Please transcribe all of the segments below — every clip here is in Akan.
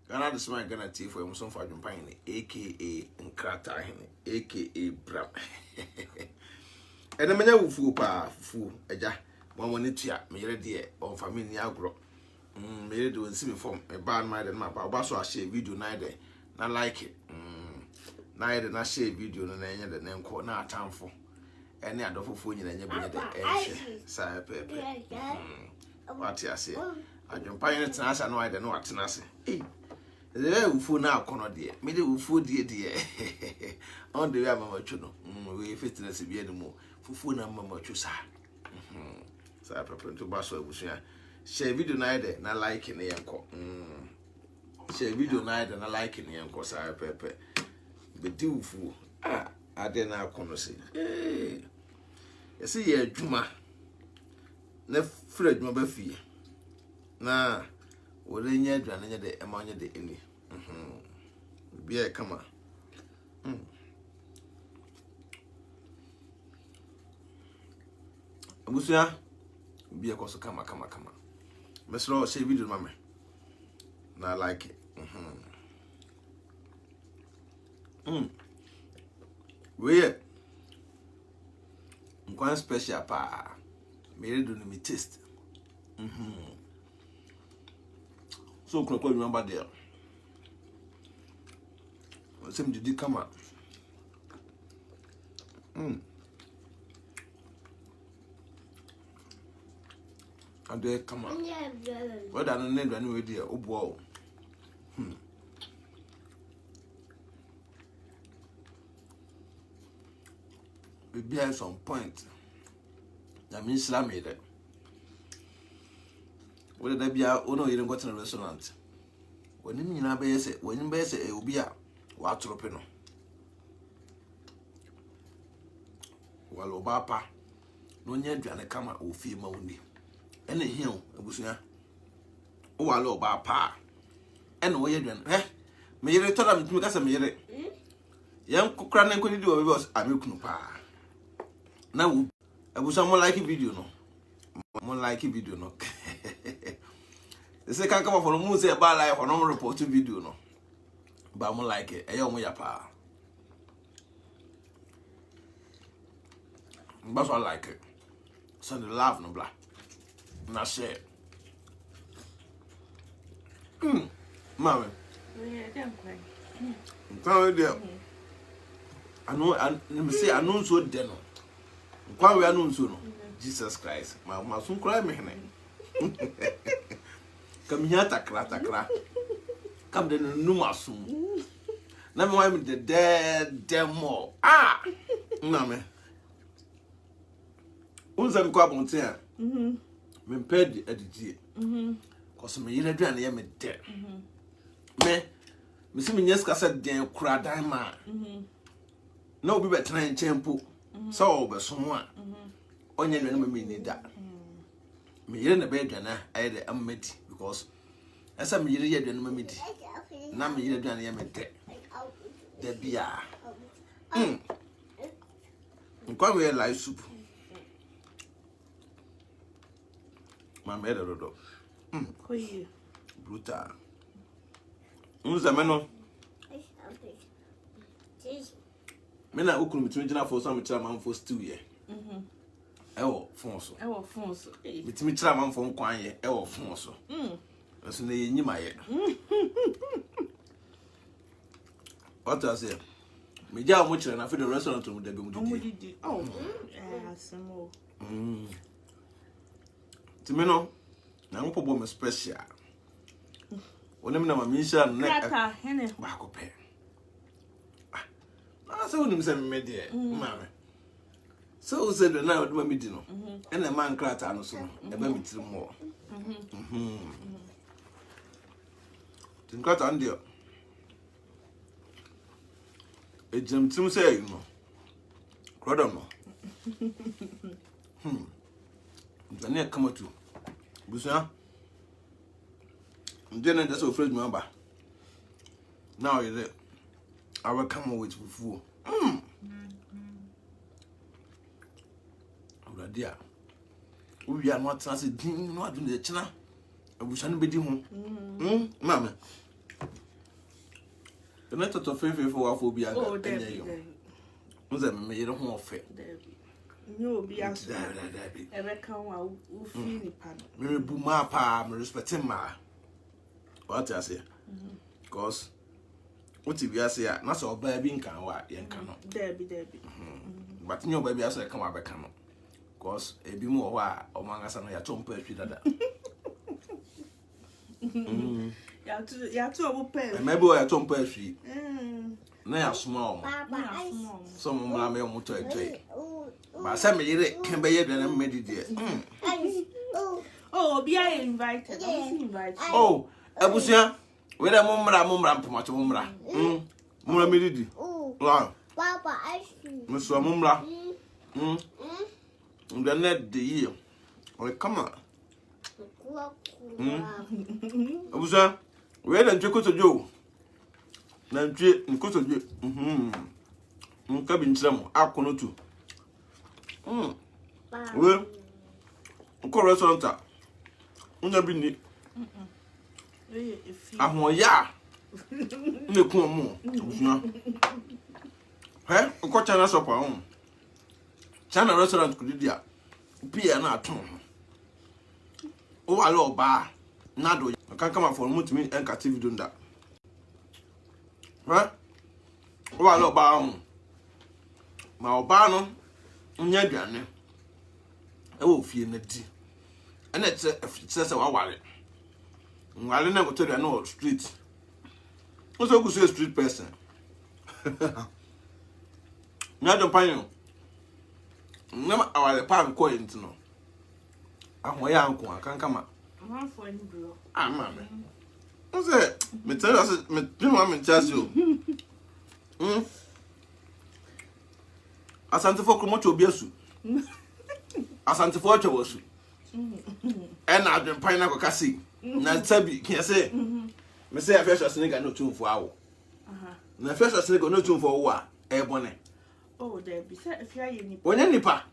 Ghana this man Ghana tea for him some for Pine, aka Nkrata, aka Bram. And the man who fu eja. One when it's ya, me ready on family agro. Me do and see me from a bad mind and map. I'll also share video neither. Not like it. Neither not share video and any other name called not time for. Any other phone and your bed. Sire Pepe. What I say? I jump by it, and I know I don't know what I say. Eh, the fool now, Conor dear. Me the food dear. On the way, Mamma Chuno. We fitness be anymore. Fufu and Mamma Chusa. Sire Pepe to Basso was here. Share video neither, not liking the uncle. Share video neither, not liking the uncle, Sire Pepe. But do fool. I didn't have conversation. Hey, you see, a Juma. Ne Fred Mabafi. Na, what in your granny the among the any. Be a come on. Abusia, be a course of come. Miss Law say video, mamma. Na like it. We quite special pa. Me do me taste. So can I remember there? Same did come out. And they come out. What I don't need anyway, dear. Oh, wow. We bear some point. That means Slam made it. Whether there be a owner, you don't go to the restaurant. When you mean a base, when you base it will be a water open. While Obapa, no yet and a camera will feel only. Any hill, a bushia. Oh, hello, Bapa. And where you done, eh? May you return to us a mirror. Young Cochrane could do a reverse, a milk no pa. Now, I was someone like a video, no. More like a video, no. The second come from the moon say about life or no report video, no. But more like it, a young way pa. That's what I like it. So the love no black. Not share. Mammy. Tell you, I know, I say, I know so den. Why we are known so? Jesus Christ, my son cry me. Come here, takra. Come the numa soon. Never mind the dead demo. Mammy. Who's a quabon here? Me paid at the G. Cause me, you don't hear me dead. Me see me yes, cassette damn cry diamond. No, be better than champo. So, but someone. Only remember me need that. Me in the bed, and I had a meet because as I'm here, then me meet. Now me here, then I am dead. There be a. Quite well like soup. My mother, brutal. Who's a man? Men are open between for some man for 2 years. Oh, Fonso. With me, Traman from Quine, oh, Fonso. As in the Nimay. What I say? Me down much and I feel the restaurant to the Bimu. Oh, some more. To me, no, now problem is special. When I'm not a mission, neck back up here. I saw him say, me dear, mammy. So said the night when we dinner, and a man cried on us, and then we tell more. Think cut on dear. A gem to say, you know. Crodom. The near come to Busa. Then that's so afraid, remember. Now you're there. I will come with fool. Dear, we are not as a dean, not in the china. I wish I be doing. Mamma. The net of faith for phobia. Oh, Debbie. Me you don't want fair. No, be as a reckon who feel the pan. Me boom pa, me respect him ma. What I say? Because what if you say, not so baby in can what yen cannot. Debbie. But no baby as I come up a cannot. Because a be more why among us and your tomb poetry that. Ya two open. Maybe I tomb poetry. Now small. Some of my motor a tray. But some can be than made it. Oh, be I invited. Oh, Abusia, where a mumra, much mumra. Mumra mididi. Papa, I see. Miss Mumra. The net the year. Oh, come on. Abusia, where then you go to Joe? Nantwie nkosodwe cabin tram akono tu we ko restaurant nya bi ni ahoya ne ku mu busua he ko chana shop ahun chana restaurant kudidia pia na aton o wa lo ba na do kan kama for mutimi enkati video nda right? What about my Obano? Nyagane. Oh, fear net. And it's a says a wallet. I never tell you no street. What's a good street person? Not the pine. Never our palm coin to know. I'm my uncle, I can't come up. I'm for any bro. Ah, mamma. What's that? Me tell us, me do want me tell you. Asante for Kumoto Biasu. Asante for Chawasu. And I've been pineapple cassie. Na Sabi, can I say? Me say a fresh snake no tune for hour. Na fresh snake no tune for what? Eh, bonnet. Oh, there be set if you're any. When any pa?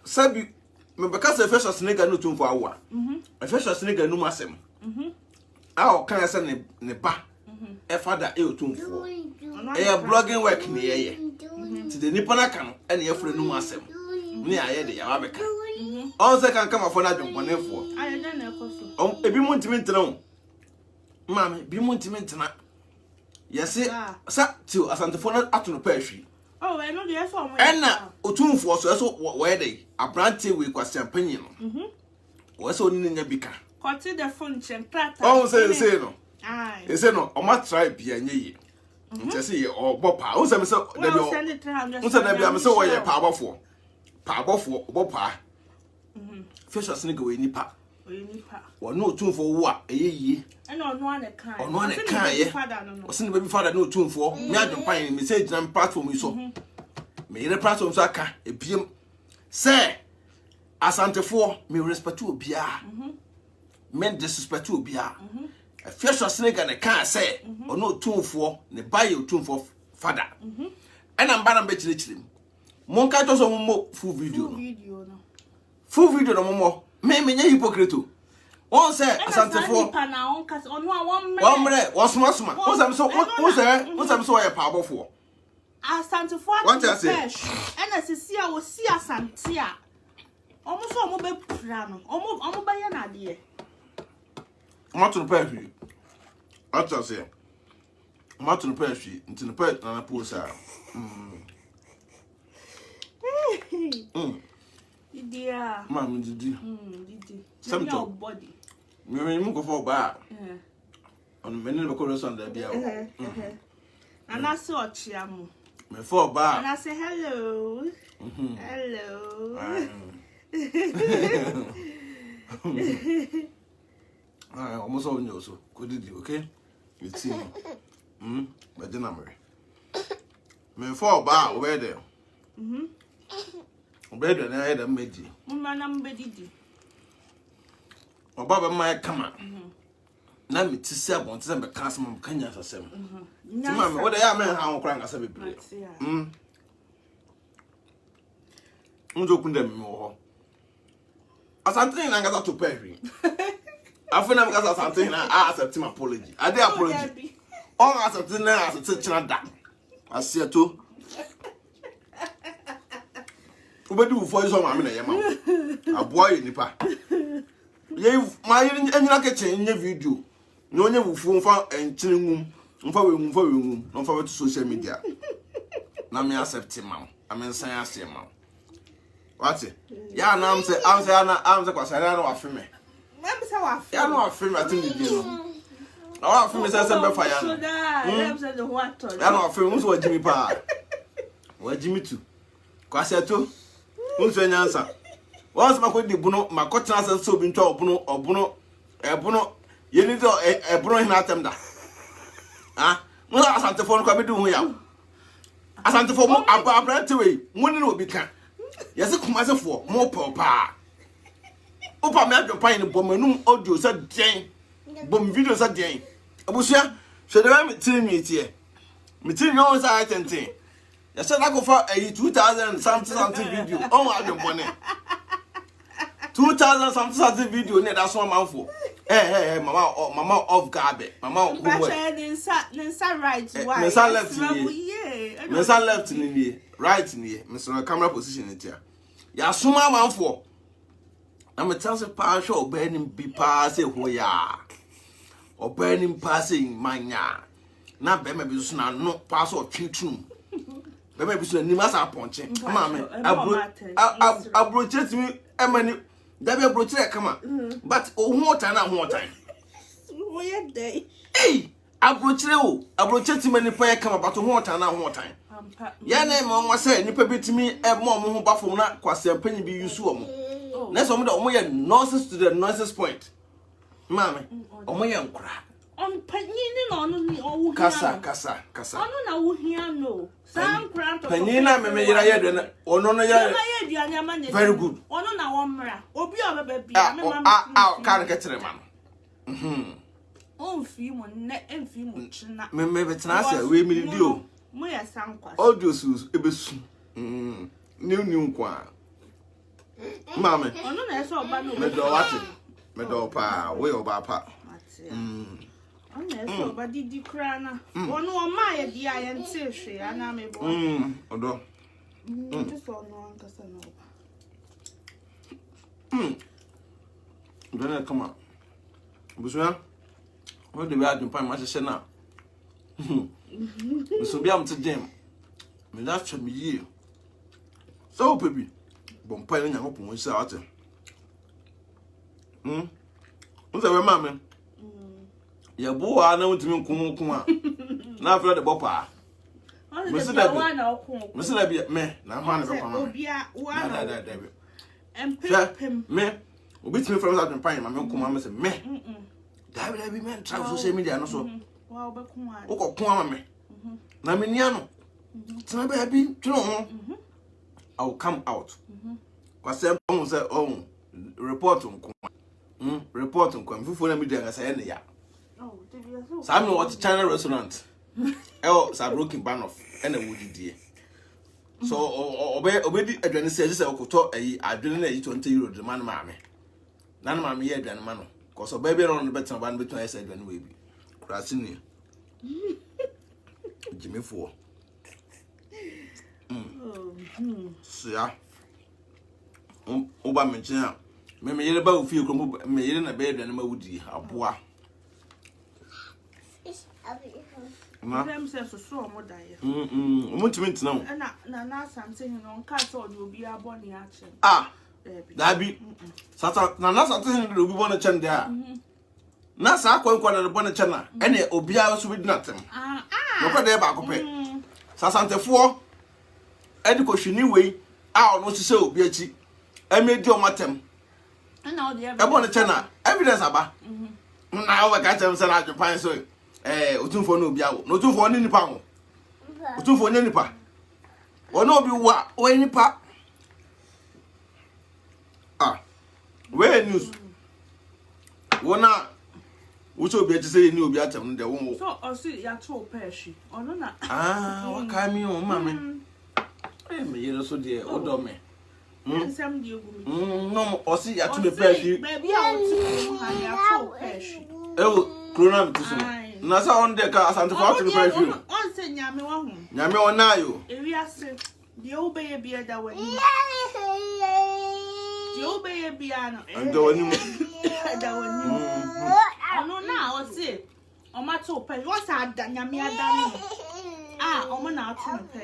Sabi, me because a fresh snake no tune for hour. A fresh snake no massem. How can I send ne ba? A father ill tune for a blogging work near ye. To the Nippona and your friend no massem. Near the Yabaka. Also can come up for that one for. I don't know. Oh, a bimuntimint no. Mammy, bimuntimint not. Yes, sir, to a Santa Fona at the pastry. Oh, I know the effort. And now, O tune for so where they a brandy with question opinion. Was only in your beaker. Consider the function. Oh, say no. Aye. He said no, I must try be a ye. Just see or Bopa. Who said so? Send it to him. Who said I'm so way a powerful. Powerful, Bopa. Fish or snake away nipa. Or no tune for what a ye. And on one account. On one account, yeah. Or send the baby father no tune for. Me, I don't find message and platform you so. May the platform Saka, a PM. Say, Asante for me respect to Bia. Men disrespect to Bia. A fish or snake and a car say, or no tune for, ne buy you tune for father. And I'm bad and bet literally. Monka just on more full video. Full video no more. Me hypocrite. One say Asante for. One minute, one small. What's I'm so a power for. Asante for. What I say? And as I see, I will see Asante. Almost all mobile plan. Almost by an idea. I'm to the pantry. I say. I'm to the pantry into the pet and I pull sir. Dear, Mamma, did you? Some body. You go for bar. On many of the on the and I saw Chiamu. Before bar. And I say hello. Hello. I almost all know so. Could you, okay? You see. But then I'm ready. Before bar, where there? Better than I had a medi. I'm ready. Or Baba might come out. Now, me to sell one December Castle of Kenya for 7. Mamma, what I am, how crying as a baby. Open them more. As I'm thinking, I got to pay. I feel I'm got something. I accept him apology. I did apology. on accept na accept Canada asieto obedi wo for so ma me na ye ma aboa ye nipa ye ma enyina kitchen nye video no onye wufu mfa enkyene ngum mfa we ngum no mfa we to social media na me accept ma am san ase ma what ya na am say kwasara na wafeme ya na wafeme atimi di no na wafeme say be fa ya no ya na wafeme so wajimi pa wajimi tu kwaseto unso nyansa once makodi bunu makotena say so bi ntwa obuno yeni do eburo hina atemda mo asantefo no kwa be du hu ya asantefo mo abrante we mo ni obi kan yesi kumasefo mo popa opa me adwon ni bom manum audio sa den bom video sa den abusia hwede me tiri mi tie me tiri no sa atenten yesi na go for 2000 something video on adwon bone 2000 something video ne da so manfo mama of garbe mama who Ninsa right why Ninsa left ni right ni Mr. camera position it here ya suma manfo na me tell say pa show obani bi pa say ho ya obani pa say manya na be me bi so na no pa so twetun be me bi so ni masa ponche ma me abro chetimi emani that be brotere kama but ohu otan na hu otan wo ye dey abrotere ti mani pa kama but ohu otan na hu otan ya na ma nwa say nipa betimi e mo mo ho bafom na kwase panyi bi yusu omo na so mo da omo ye nonsense to the nonsense point mama omo ye nkura on panyi ni no no ni owu kasa onu na wo hia no sam kranto panyi na me yira ye de ono no ya very good onu na wo mra obi obeba bia me mama kan ketere ma on fi mo ne enfi mo china me betena ase we mi di o mo ya sankwa audio sus ebesu new kwa mama onu na eso oba no me do wate me do pa we oba pa Ana eso ba didi kra na onu o ma ye dia ye nte hwe ana me bo odo so no ankasa no Dona kama busua o de bia dumpa ma hye na so bia mte dem me da twa me yie so pebi bompa ni nyakopon wo sha ate unza we ma me ya buwa na untimi nkumu na afra de bopa Mr. Bia me na ho na be kwa obia wa na empem me obitimi from that pan ma me nkuma me se me David be men try social media no so wa obekun a ukokun ama me na me nia no tina be bi twino ho I will come out kwase pon se report nkuma report nkuma fufu na media nga say na ya Sami what China restaurant Sabroken Banoff and a woody dear. So obedi adwene se okoto ayi adwene na €20 the man mame. Nan mame ye adwene ma no. Cause baby on the better ban between I said adwene we bi. Krasi ni. Jimmy for. So ya. Oba menchina. Me yere ba ofi ko me yere na be adwene ma wudi aboa. Them say so mo die. Umuntu now. Na something no nka so de obi aboni ache. That be sata na something de obi bona chen there. Na sa kwankwa na bona chen na ene obi a so bi natem. No kwa de ba ko pe. Sasantefo edi ko hwini wei a ono sise obi achi. Emedi o matem. Na o de e bona chen na evidence aba. Na o ka chen se na Japan so otumfo no obi awo no otumfo ni nipa ho otumfo ni nipa wono obi wa o nipa we news wona wucho obi agise ni obi atem no de wo so o si ya to peshi ono na waka mi o ma me me yero so de o do me nsam de ogu mi no o si ya to me peshi baby a o ti ha ya to peshi corona mi to so Na sa on de ka asante fa to fa fi. On say nyame wa hu. Nyame on na yo. Ewi ase. De obeye bia da wani. De obeye bia no. And do ni. Da wani. Ono na o say o ma to pe. What sa nyame ada ni. Ah, o ma na atu no pe.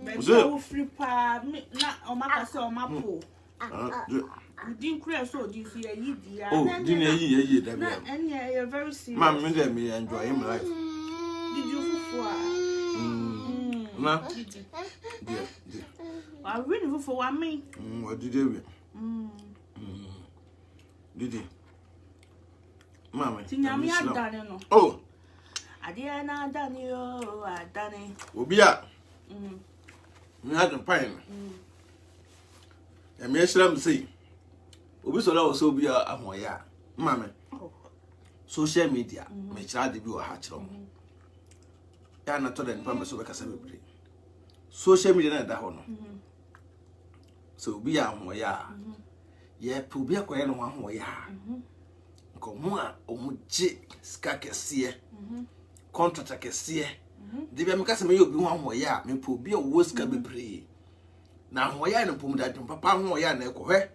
But you free pa na o ma ka say o ma po. Didn't crash so this year, oh, didn't ye, that and you're very serious. Mamma, me enjoy him life. Did you for? I really for 1 minute. What did you? Did he? Mamma, oh, I didn't know Daniel, I done it. Will be up. We had a pine. And me, Slam say. Obi so la so bia ahoya mama social media me kira de bi o ha kiro ya na to den pa me so be kasa bebre social media na da ho no so obi ahoya ye pu bi akoye no ahoya ko mu a omuje ska kese contract kese de bi me kasa me obi ho ahoya me pu bi o wo ska bebre na ahoya no pu mu da dum papa ahoya na ekohwe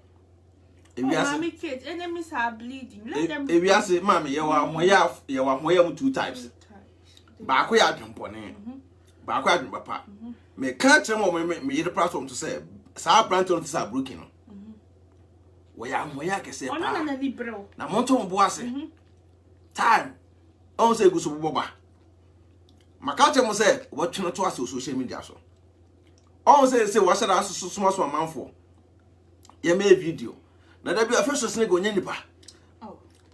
Mommy kids, enemies are bleeding. Let them. If you say, Mammy, you are more 2 times. Back ya jumpone. Back ya papa. Me catch him or me the platform to say, Sir Branton is a broken. We are more can say, na monto boase. Time. On say good boba. Macatcher must say, what you not to us social media so. On say, what should I so small so man for? You made video. Na da bi afeso snake onye nipa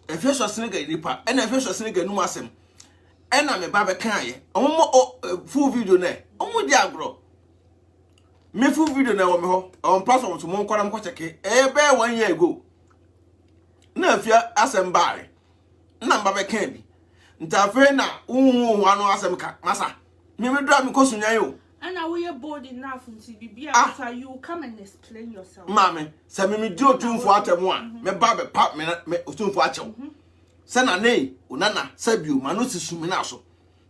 afeso snake nipa ena afeso snake anu asem ena me ba be kan ye omo full video na omo di agro me full video na wo me ho on platform to mo nkwara mko cheke be 1 year ago na afia asem bare na mba be kan bi ntafe na unu anu asem ka masa me dra me kosunya yo. And now we are bold enough to be after you come and explain yourself. Mammy, send me do 2 for at one. Me barber pop me 2 for at you. Send a name, Unana, Sabu, Manusi Suminaso.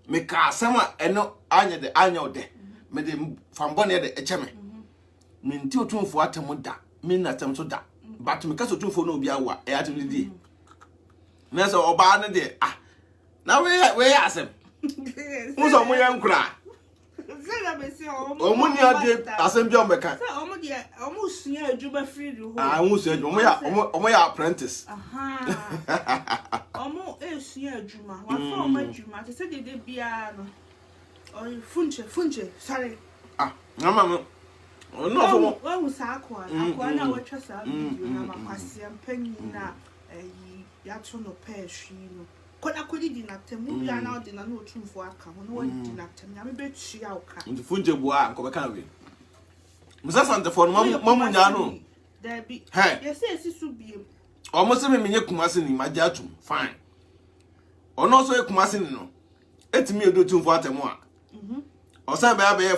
Me car summer and no anya the annual day. Me them from Bonnet the Echeme. Mean 2 for at Muda, mean that I'm so that. But me cast 2 for no biawa, at the day. Nessa or Barney there. Ah, now we ask him. Who's on my young cry? Omuni ade asem bi o meka say omo sua adwuma free do ho omo sua omo ya apprentice omo sua adwuma wa fa omo adwuma te say de bia no o funche sorry mama no for mo wa hu sa akwa na wa twa sa video na makwase ampanyi na ya to no pa hwi no Kona kodi di na temu ya na odi na no tumfo aka ho no wadi di na temu ya me betu ya oka nfunje bua nko be kan we musa sante fo no mamu nya no there be yes su biem omo se me menye kumase ni maja atum fine ono so kumase ni no etimi edo tumfo atemu a osan be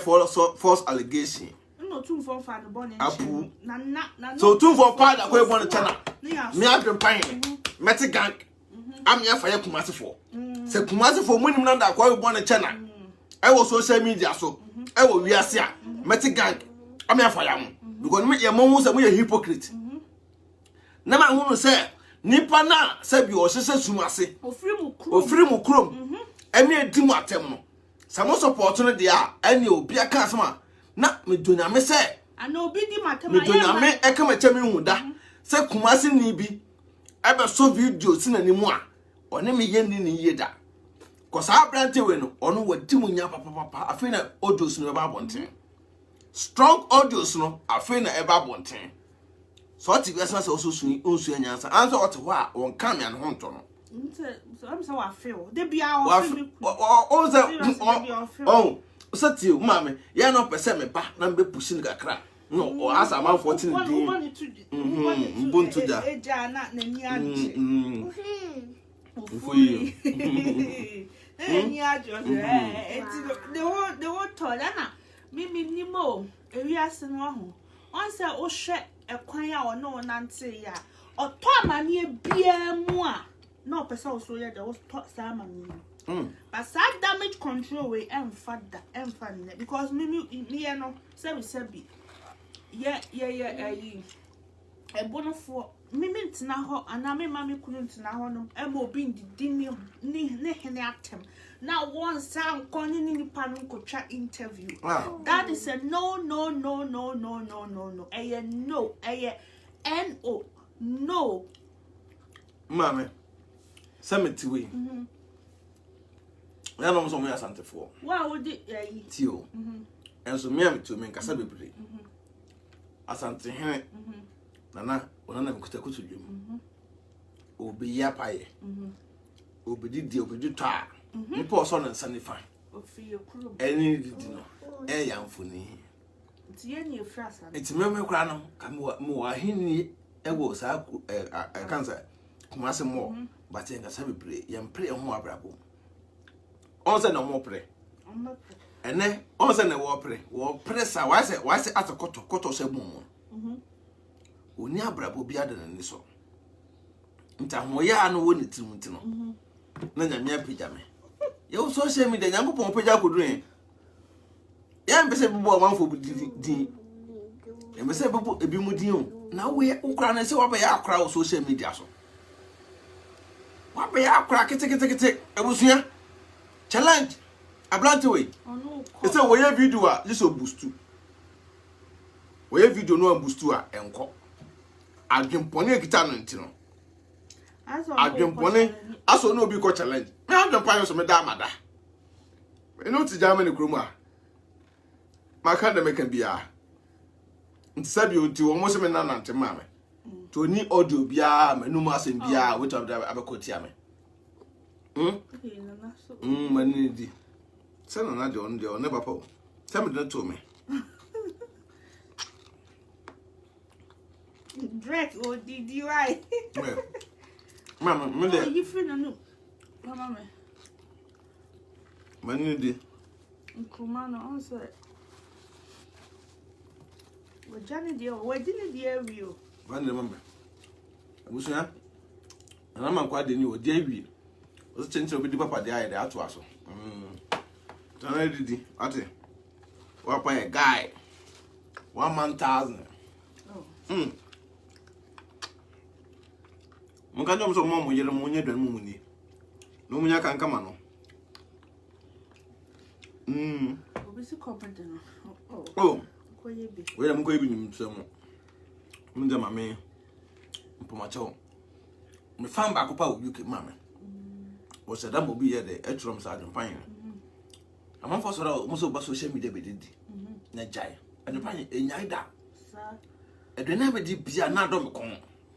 false allegation no tumfo fa no bone apu na so tumfo pa da ko e bone chana me adwen pan meti gang am ya fire kumase for se kumase for munim na da kwa bo na chana I was social media so I will wiase a meti gang am ya fire mo because me ye mo say mo ye hypocrite na ma hunu say nipa na say bi o sese sumase ofiri mu krom emi edimu atem no se mo support no dia eni obi aka asema na me donyame say ana obi di matem me donyame e ka ma chemi hu da se kumase ni bi ebe so video si na ni mu a one me ye ni yeda ko sa brante we no ono wadi mu nya papa afi na audios no eba bonten strong audios no afi na eba bonten so ati bi asa so suni onsu anyansa anso ote ho a won ka me an ho nto no so am say wa feel de bia o so ti ma me ye no pese me ba na mbe pushi ni kakra no o asa man 14 din mbuntu da eja na ni anje Ufuyi. Ni ajo the whole tola na mimi ni mo ewi ase no ho on say o hwe ekwan a ono nante ya oto amane bia mu a no person also yeah there was thought some but sad damage control we father because me no sebi yeah a bono for me tina ho ana me mama kunu tina ho no e mo bi ndidi ni hene atem now one sound konyi ni nipa no kotwa interview that is a no eh no eh no no mama sameti we ya no so mo ya santefo wa wo di tio enso me am to me nkasa bebre asante hene nana onana kutakutu dwom obi ya paye obi didi obi twa nipa oso no nsanifa ofiye kuro eni didi no ya mfoni ti ye ni frasa enti me kura no ka mo wa hini ewo sa kansa kuma se mo ba te nkasa bebre ya mpre ho abrabo on se no mo pre ene on se ne wo pre sa wa se atokoto se mu oni abrabo bia da nani so nta ho ya no woni tirim no na nyame apija me ye wo social media nyankopon pija koduru ya mbese bibo amanfo din mbese bibo ebi mu din o na we ukra na se wa ba ya akra wo social media so wa ba ya akra kete ebusuya challenge ablante we e se wo ye video a je so boost wo ye video no boost a enko adwempone ekita no ntino adwempone aso no obi ko challenge me adwempane so me da amada me no ti jama ne kromu a maka da meka bia ntisabi oti wo mo se me nanante ma me to ni audio bia manum asem bia we to abekoti ame mani di se na de on ne papa se me to me Drake or did you right? Mama, me there. You feel no. Mama me. Mani di. Nkrumano on say. We Johnny dear, we didn't dear you. Mani mama. Abusuya. Ana man kwa de ni o de awi. O se chenche obi di papa de aye de ato aso. Tana didi, ate. Wa pa a guy. 1,000. Oh. Munga nyom so mo yere mo nye dwan mu ni no munya kan kama no obi si company no oh ko yebi we na mko yebi nim so mo munja mame mpoma chawo me fan ba ko pa obi ke mame o se da mo bi ye de etrom sa adwpan amon fo so ra mo so ba social media be didi na jai adwpan enyai da sa edwana be di bia na do me kon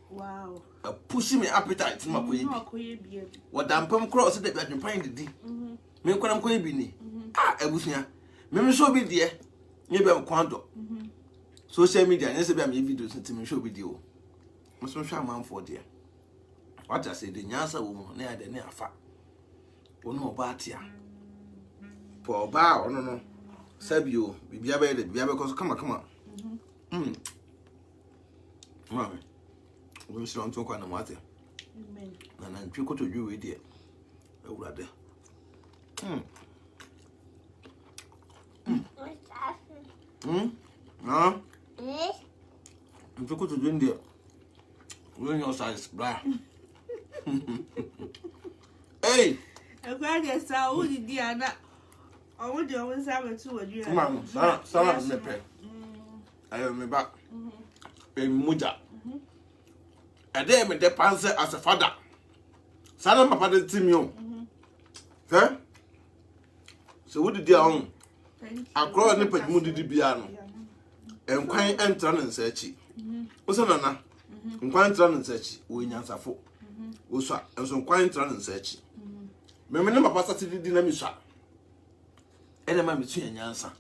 wow pushing me appetite ma ko yebi wadampam cross de adwpan didi me kwara mko yebi ni ebusuya me so bi de nye be kwando social media nye se be am video so me show video mo so hwa manfo de what I say de nyansa wo mu na ya de ne afa wono oba atia po ba ono no sabio bibia be de bibia be ko so kama mama we so nto kwa na mate amen na ntwe ko to dwe we de awurade no ntwe ko to dwe de we no size bra hey Agora essa o di ana onde o sabe tu o dia mama sala me pe ayo me ba muja ade me de panse as a father sana papa de timio so wo di on akro ne pajimu di bia no enkwan entra ne nsachi wo se nana nkwan entra ne nsachi wo nyansafo wo so enso nkwan entra ne nsachi me ne papa sati di na mi so ene ma mi tu nyansa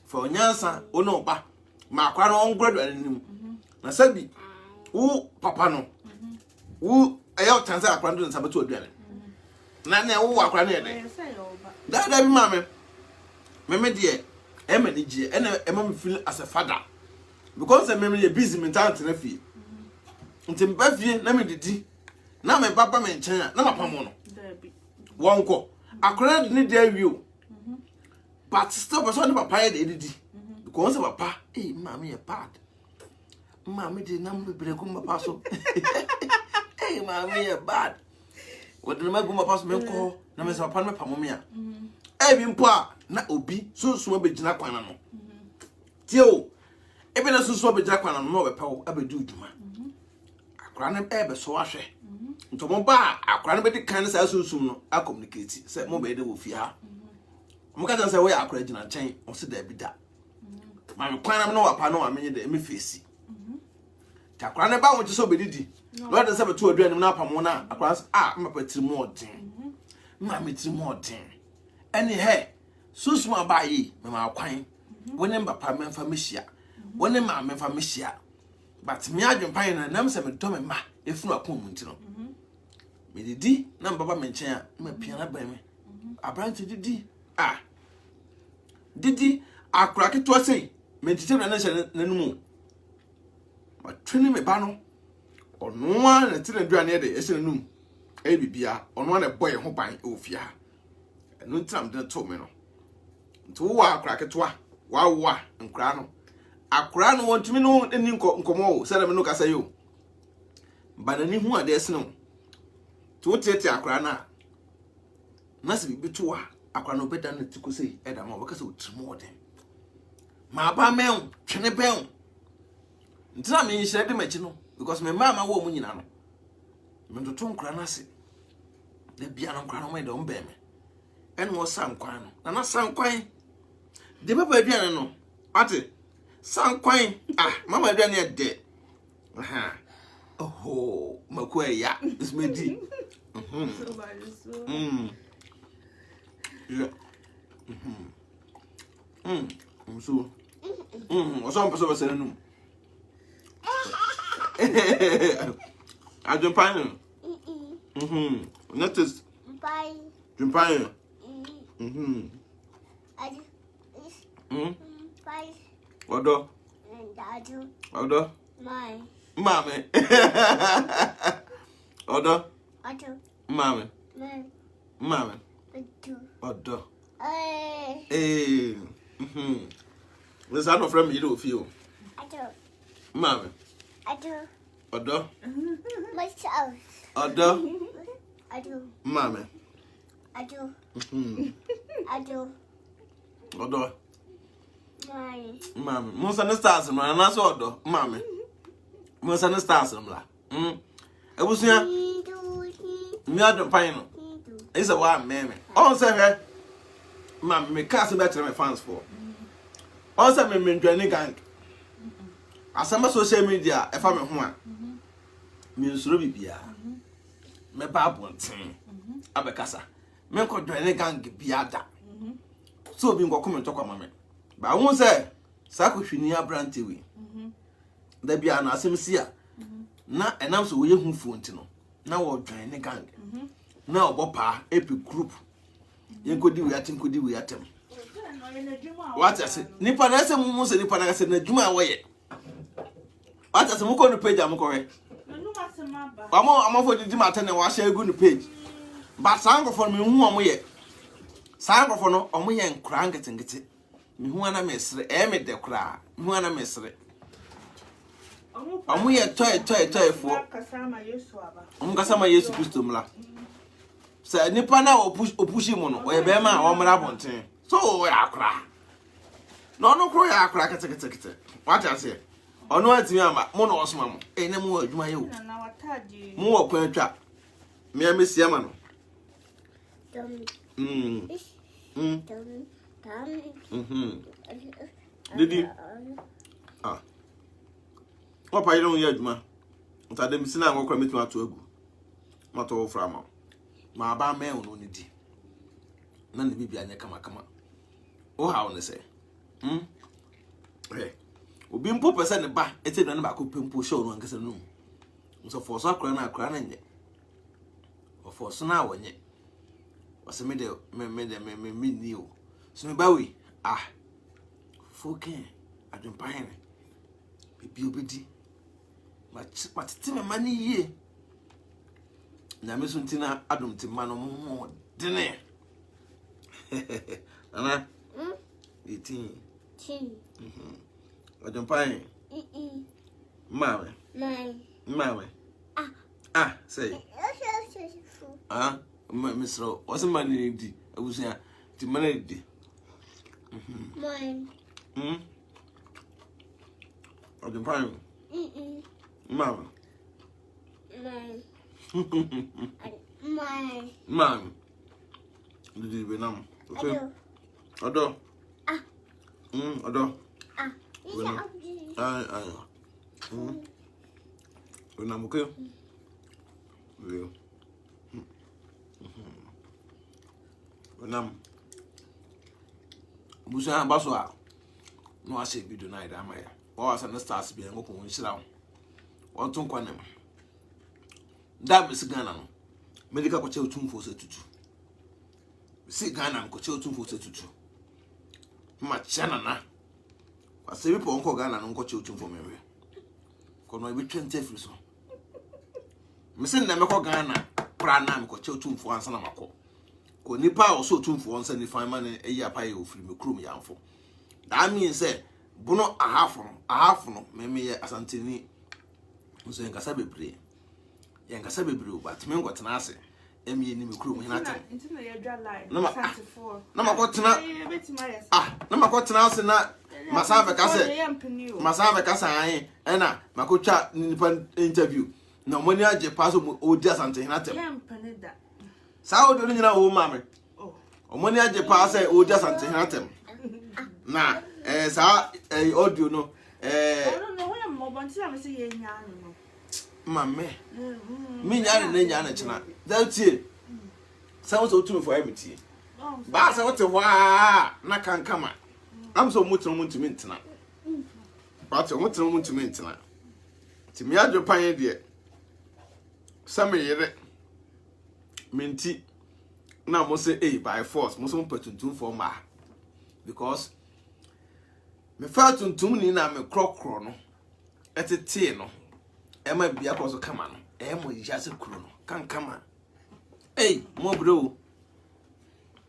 for nyansa wo no ba ma akwa no ongrado anim na sabi wo papa no wo ayo tanza akwa ndo nsa beto aduane na wo akwa na ede da bi mame me de me de je ene me feel as a father because me busy mental na fie nti mba fie na me didi na me baba me nchen na mapamo no wonko akora de ne dia wi but still person papa ye de di because papa mama ye bad mama de na mbere ko papa so mama ye bad what na maguma pass me ko na me papa me pamo me a bi mpo a na obi sunsun abegina kwana no tio ebe na sunsun abegina kwana no be pewo abedu djuma akora ne ebe so ahwe ntomo ba akora ne be di kan sa sunsun no a communicate say mo be de wo fi ha mo ka say we akora gina chen o se da bi da ma me kwana no wapa no amenye de me face ta akora ne ba won so be didi no de say be to aduanim na apamo na akora ma patiri mo odin ma me tiri mo odin eni he sunsun abayi me ma kwan woni mbapa memfa mehia woni ma memfa mehia but me adwempan na nam se me do me ma efunu akon mu ntino me didi na mbaba me nchen a ma piana ba me abranche didi didi akura keto sei me tete na hye nanumu ma twene me ba no ono a na tire aduane de hye nanum bibia ono na boy ho ban ofia no tram de to me no nto wa akura keto wa nkura no akura no wontumi no ni nkomo o sere me no kasa yo banani hu ade ese no to tete akura na se bibi to wa akura no beda na tiko sei eda ma wakasa otrimo ode ma ba men twene ben ntina me nhire de machi no because me mama wo mu nyina no me ntoto nkura na se da bia no nkura no me de o mbe me en wo sankwan no na sankwan de baba aduane no ate sankwan mama aduane de oho makuya ismedi so oso mpaso basere num ajumpan notice Bye. jumpan Bye. Odo. Dadu. Odo. My. Mame. Odo. Adu. Mame. My. Mame. Adu. Odo. Eh. This are not from you feel. Adu. Mame. Adu. Odo. Myself. Odo. Adu. Mame. Adu. Adu. Odo. My. Mame. Musa ne stars no na so odo. Mame. Musa ne stars no la. Ebusuya. Mi adon pan no. Is a wa meme. On say he. Mame me cast me tell my fans for. On say me ndwane gang. Asama social media e fa me ho a. Me nsuro bibia. Me ba bonten. Abekasa. Me ko dwane gang bia da. So bi ngoko me ntokwa mame. Ba won say sa ko hwini abrante we. Da bia na asem si a. Na enam so we hu fonti no. Na wo dwane gang. Na obopa epi group. Yenkodi we atem. What I say? Nipa na se mu se nipa na se na djuma wo ye. What I say mu ko no page am ko we. Amafo didi mata na wa share gu no page. But sango for me hu omo ye. Sango for no omo ye nkura ngete. Me hu ana mesre me de kura. Me hu ana mesre. Omo ye toy fo. Omo kasama Yesu Kristo mla. Say nipa na opushi mu no o ye be ma o mra bonten. So we akura. No kro ya akura kete. What I say? Ono atimi ama mo no osoma mo. Na mo adwuma ye o. Na watadi. Mo wo kwan twa. Me amesi ama no. Didi. Opa yi no ye adwuma. Ntade mi sina ngokra metu ato agu. Mato wo fra ma. Ma ba me no ni di. Na ne bibia nya kama. O ha wo ne se. Obi mpo pese ne ba ete do ne ba ko pempo show no nkese no. So for so akra na nye. O for so na wonye. O se me ni o. So me ba we foken adwempan ne. Bibi obedi. Ma tete me mani ye. nyame so ntina adom timma no mo dene ana 18 Odumpai mama say misro what's man di abusia ti man di Odumpai mama Mom. Did you benam? Okay. Odo. Odo. Benam okay. Real. Benam. Busa baswa. No I say video night am I. Or as an stars be ngo ko nshira. Won tun kwanem. Da Miss Ghana no medical kwache otumfo se tutu si Ghana kwache otumfo se tutu ma chana na kwase bi po nko Ghana no kwache otumfo mewe kono bi 20 free so misi na meko Ghana pra na me kwache otumfo ansa na mako ko nipa o so otumfo onsa ni fan man eyi apaye ofiri me krum yamfo that mean say bono ahafo no me ye asanteni nso nkasa bebre yankasa bebre but me ngotena ase emi ni me kuro hina tem ntina ye dwa line na na makotena na makotena ase na masabe kasa an na makotwa nipa interview na moni age pass o di asante hina tem sa o do nyina o mame omoni age pass o di asante hina tem na sa audio no no we mo bontia me se ye nya no Mame. Me nyane na nyane chena. That tie. Sounds so too for empty. Ba sa wote hwa na kankama. Am so mutun muntumi ntena. Ba to mutun muntumi ntena. Ti me adwo pan de. Sam yere. Minti na mo say by force mo so patuntum for ma. Because me fa tuntum ni na me krokro no. Etete no. Ema bia ko so kama no emo yase kuro no kan kama mo bro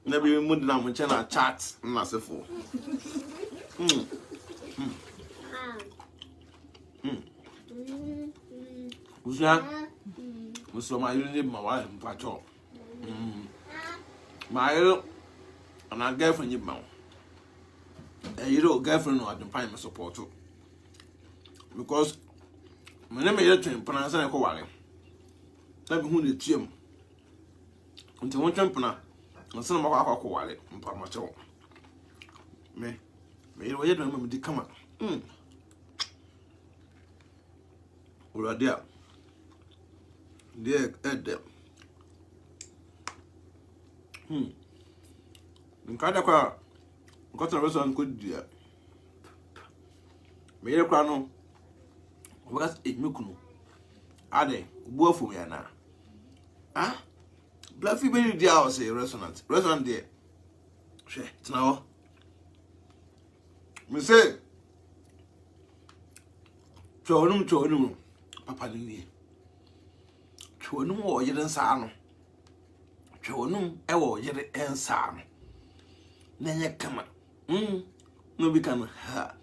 na bi mu na mo chana chat na sefo usia muso ma yiri ma wa mpacho ma yiro ana girlfriend yima yiro girlfriend no adempan me support because mene me yere twin pana na ko ware na bi hu ne tuam nti won twin pana nse na makwa ko ware mpa ma chewo me yere wo yedon me di kama uradia de ede nkada kwa nkotara beso an ko dia me yere kwa no because mekunu ade buafo ya na Blaffy be di house restaurant there she tnawo me say chonum papa ni chonum wo yire nsa no chonum e wo yire ensa no na nye kama no bi kan ha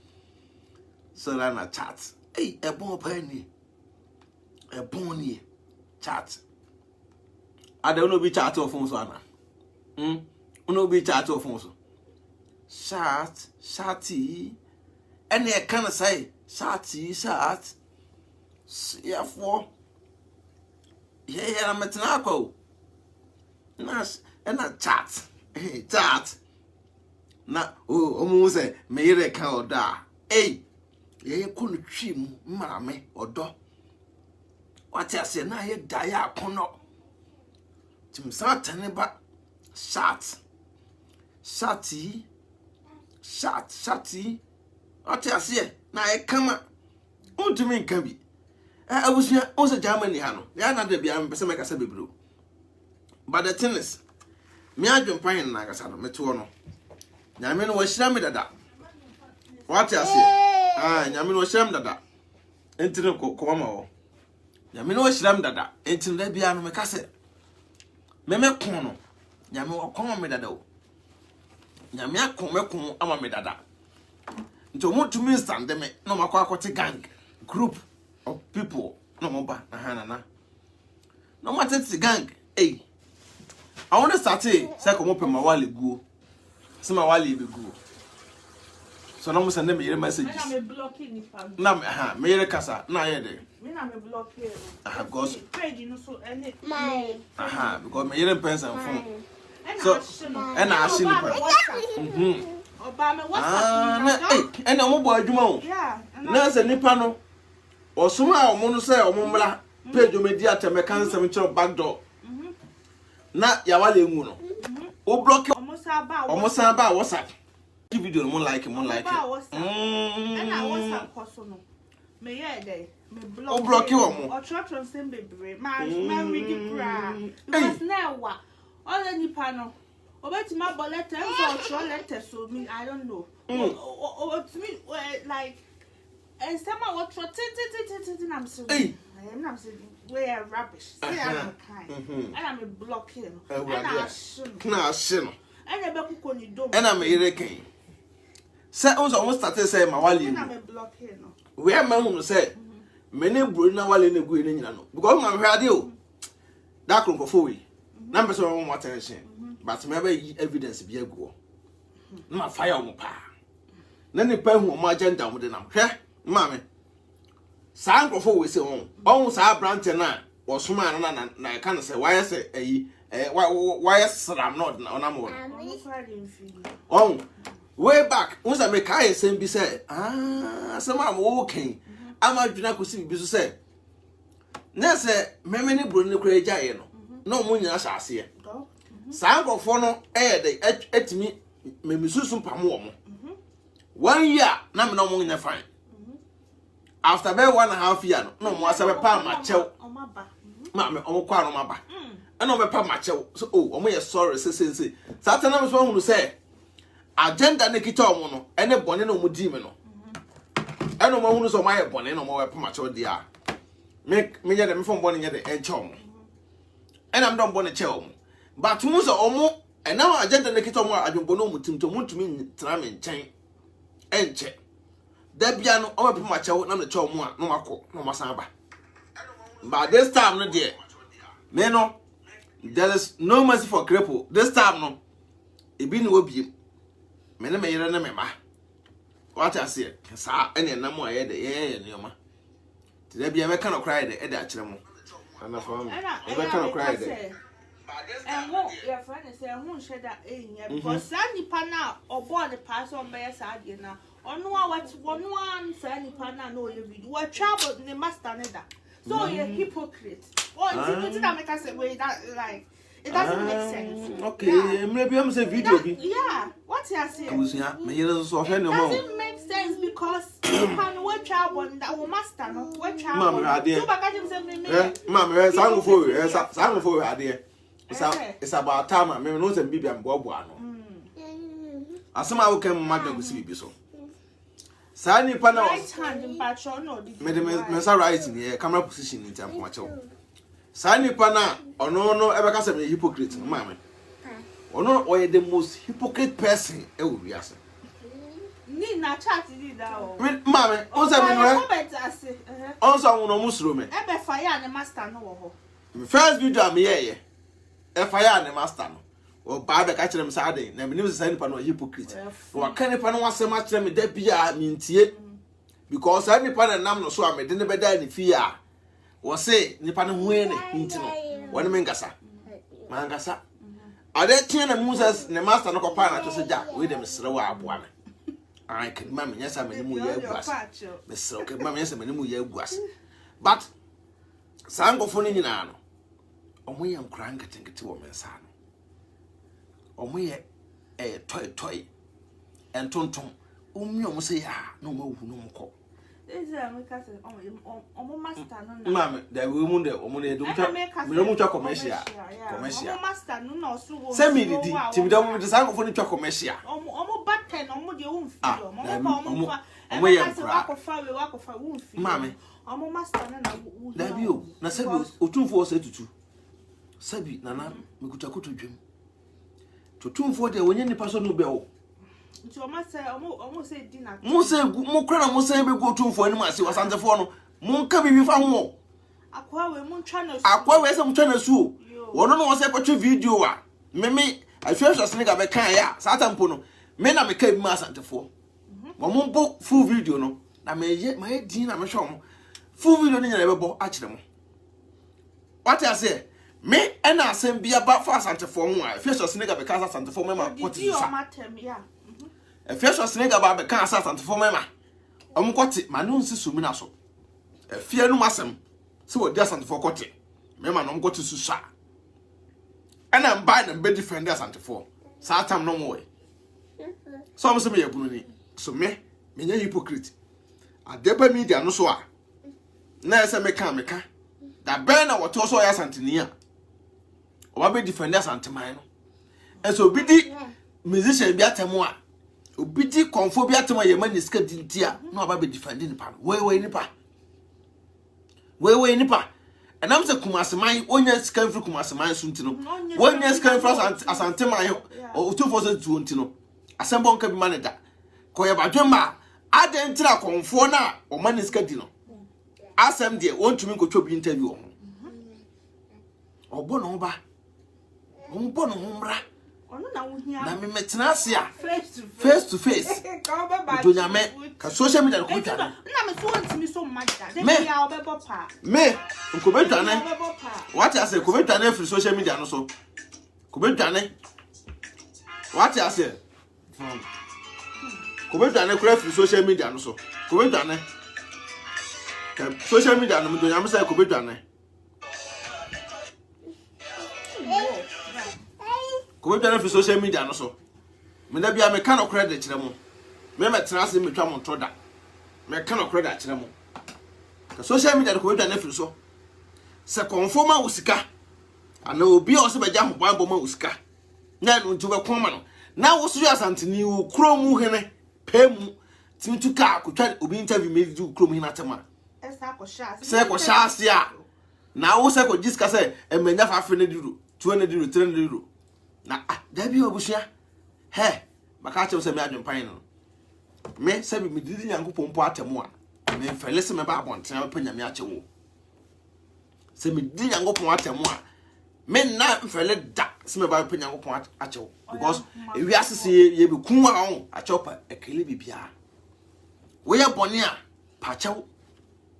so na chat ebon pani ebon ni chat ada no bi chat of phone so ana no bi chat of phone so shati ene e kan say chat ya for ya na metna akwa nas ena chat na omu say me yire kan oda ye ko no twi mu marame odo wati ase na ye da ya akono tim satane ba shati wati ase na ye kama untumi nka bi abusia o se Germany ha no ya na da bia mpese meka sa bebro but the thing is me adwon pan na kasa no meto no nyame no wahira me dada wati ase nyame no hyiram dada entire ko mama wo nyame no hyiram dada entire da bia no meka se meme kono nyame wakon me dada o nyame akon me kon ama me dada nto mo to me stand me no makwa akote gang group of people no mo ba na hanana no matete gang I want to start say come up my wale go see my wale be go so no mo send me your messages na me blocking ni pa na me yere kasa na ye de me na me block here because page no so any because me yere person phone so and I see oba me WhatsApp and omo bo adwuma o na se nipa no osuma omo no say omo mra page o me di ateme kan sem kire back door na ya wale enwu no o block omo sa ba WhatsApp video mo like and I WhatsApp koso no me ye dey me block o block you omo o trotron sem bebre ma read bra because na wa all the nipa no obeti ma bo letter so letter so me I don't know o to me like and some what trot I'm so I'm saying we are rubbish say I'm kind and I'm blocking and I shouldn't na shino and I be ku ni dom and I'm here ken say on so start say ma wale and I'm blocking no we am hu say me ne buru na wale na gu ni nyina no because ma hwe ade o that kronkofo we na be so more attention but me be evidence bi aguo na fire mo pa na ni pa hu mo agenda mo de na hwe ma me sa nkofo we se on sa branch na osuma na ka na say why say ayi why sram not na mo on way back once I make I say bi say some am okay ama dwuna ko si bi so say na say meme ni bro ni kura gya ye no na mo nyina asase ye sa nkofo no de etimi meme susu pam wo mo 1 year na me no mo nyina fine after be 1.5 year no mo asabe pa ma chew ma me o kwa no ma ba and o be pa ma chew so o mo ye sorry say satan na me so hunu say agenda ne kita o mo no ene bone na mo di me no eno mo hunu so ma ye bone no mo we pa ma chew dia me ye de me fon bone ye de en chew mo ena me don bone chew mo but mo so o mo ena agenda ne kita o mo adwonbo no mo tim to mo ntumi tra me nchen enche Debia no o pe ma chewo na me chewo mu a no makọ no masan ba but this time no there me no there is no mercy for cripple this time no ebi ni obi me ne me yere ne me ma what I say sa ene na mu aye de ye ne yoma ti debia me ka no cry de e de a kire mu ana fa me e be ka no cry de and who your friend say who share that because sani pana obo the pass on be sa ade na onu a what one sani pana no you video what trouble the master neither so you're hypocrite oh it's that make us say wait that like it doesn't make sense okay maybe I'm say video bi yeah what you say abusia me yere so hwe no mo doesn't make sense because you can what trouble that will master no what trouble so baka him say me mama sangofo ade it's about time me no say bibia mbobo ano asema wo kan madna go si bibi so sa ni pa na right hand in patrol no me say right ni camera position ni tam ma chew sa ni pa na ono ebeka say me hypocrite mama ono oye the most hypocrite person e wo wiase ni na chat di da o mama on say me no comment ase on so no musuro me e be fire na master no wo ho first video am ye fire na master no o ba be ka kire me sa den na me nim say nipa no hypocrite o ka nipa no wasem a kire me da bia me ntie because say nipa na nam no so a me de ne be da ni fi a wo say nipa no hu ene nti no woni me ngasa ma ngasa ade tie na Moses ne master no ko pa na to se ja we de me sere wa aboa me ai kan ma me nyasa me ni mu ya aguas me sere ke ma me nyasa me ni mu ya aguas but sangofo ni nyina no omo ye nkura nketenkete wo mensa no omo ye toy entonton omi omo se ya na omo hu no mko eze me ka se omo master no na mama da we mu de omo ne do twa me mu twa commercial omo master no na so wo se mi di timi da mo de sangofo ni twa commercial omo batten omo de wo mfi omo ye nkura wakofa wo mfi mama omo master no na wo da bi o na se bi otumfo se tutu sabi nana mekutakoto dwem totumfo de wonye nipa so no be wo nti o ma say dinner mo say mo kra na mo say be go tumfo ani ma se wasantefo no mo nka bibi fa ho akwa we mo ntwa na su akwa we se mo twa na su wono no wo say kwatwe video a me ahwehwe sene ga be kan ya satampo no me na me ka bi ma asantefo mo bo full video no na me din na me hwe mo full video no nyina be bo a kire mo what I say me and asem bia ba for asantefo ho a ahwehwe sene ga be kan asantefo me ma kwoti sa ahwehwe sene ga ba be kan asantefo me ma omkwoti ma no nsi sumi na so afie no masem se wo dia asantefo kwoti me ma no mkwoti susa ana mba na be defend asantefo sa atam no mo we so mo se me yabunu ni so me nya hypocrite adeba media no so a na ese me kan da ben na woto so ya asanteni a oba be defend asanteman no enso obi di musician bi atemu a obi di konfo bi atemu ye mani ska dinti a na oba be defend ni pa we nipa enam se kumaseman onya ska fru kumaseman so ntino wonya ska fru asanteman o 2002 ntino asembo nka bi maneda ko ye badwema adentira konfo na o mani ska di no asem de wontumi nkotwo bi interview ho obo no ba ombo no humra ono na wohia na me metena ase a face to face ka ba ba donya me ka social media ko twa na me so ntimi so magda de bia obebo pa me ko betwa ne what I say ko betwa ne free social media no so ko betwa ne what I say ko betwa ne free social media no so ko betwa ne social media no donya me say ko betwa ne ko betwa ne free social media no so me da bia me kan okra de kire mo me metena ase me twa mo ntoda me kan okra da kire mo ka social media ko betwa ne free so se konfoma usika ana obi o se beja ho ban boma usika na no ntu be koma no na wo so asanteni wo kromu hene pemu timtuka akotwa obi interview me di kromu hene atema se ko shaase a na wo se ko jiska se emenya fa ne duro 200 duro 300 duro na da bi obusia he maka che se me adwempan no me se bi me didi nyankopon po atemu a me fele se me ba abonten pa nyame ache wo se me didi nyankopon atemu a me na fele da se me ba pa nyankopon ache wo because ewi asese ye be kun a ho ache pa ekele bibia wo ye bone a pa ache wo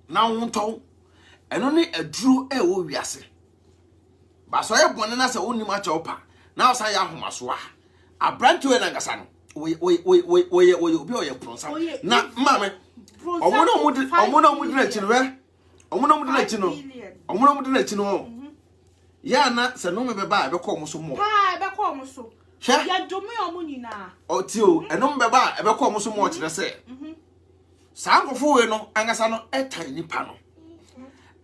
na wo nto eno ne aduru e wo wiase ba so ye bone na se woni ma ache wo pa na osa ya ahomaso a abrantu e na ngasa no oye obi oye pronsa na mame omono mudi na chinwe omono mudi na chino omono mudi na chino ya na se no me beba be ko omoso mo ha be ko omoso ya domi omunina o ti o eno me beba be ko omoso mo kire se sa nkofo we no angasa no etan nipa no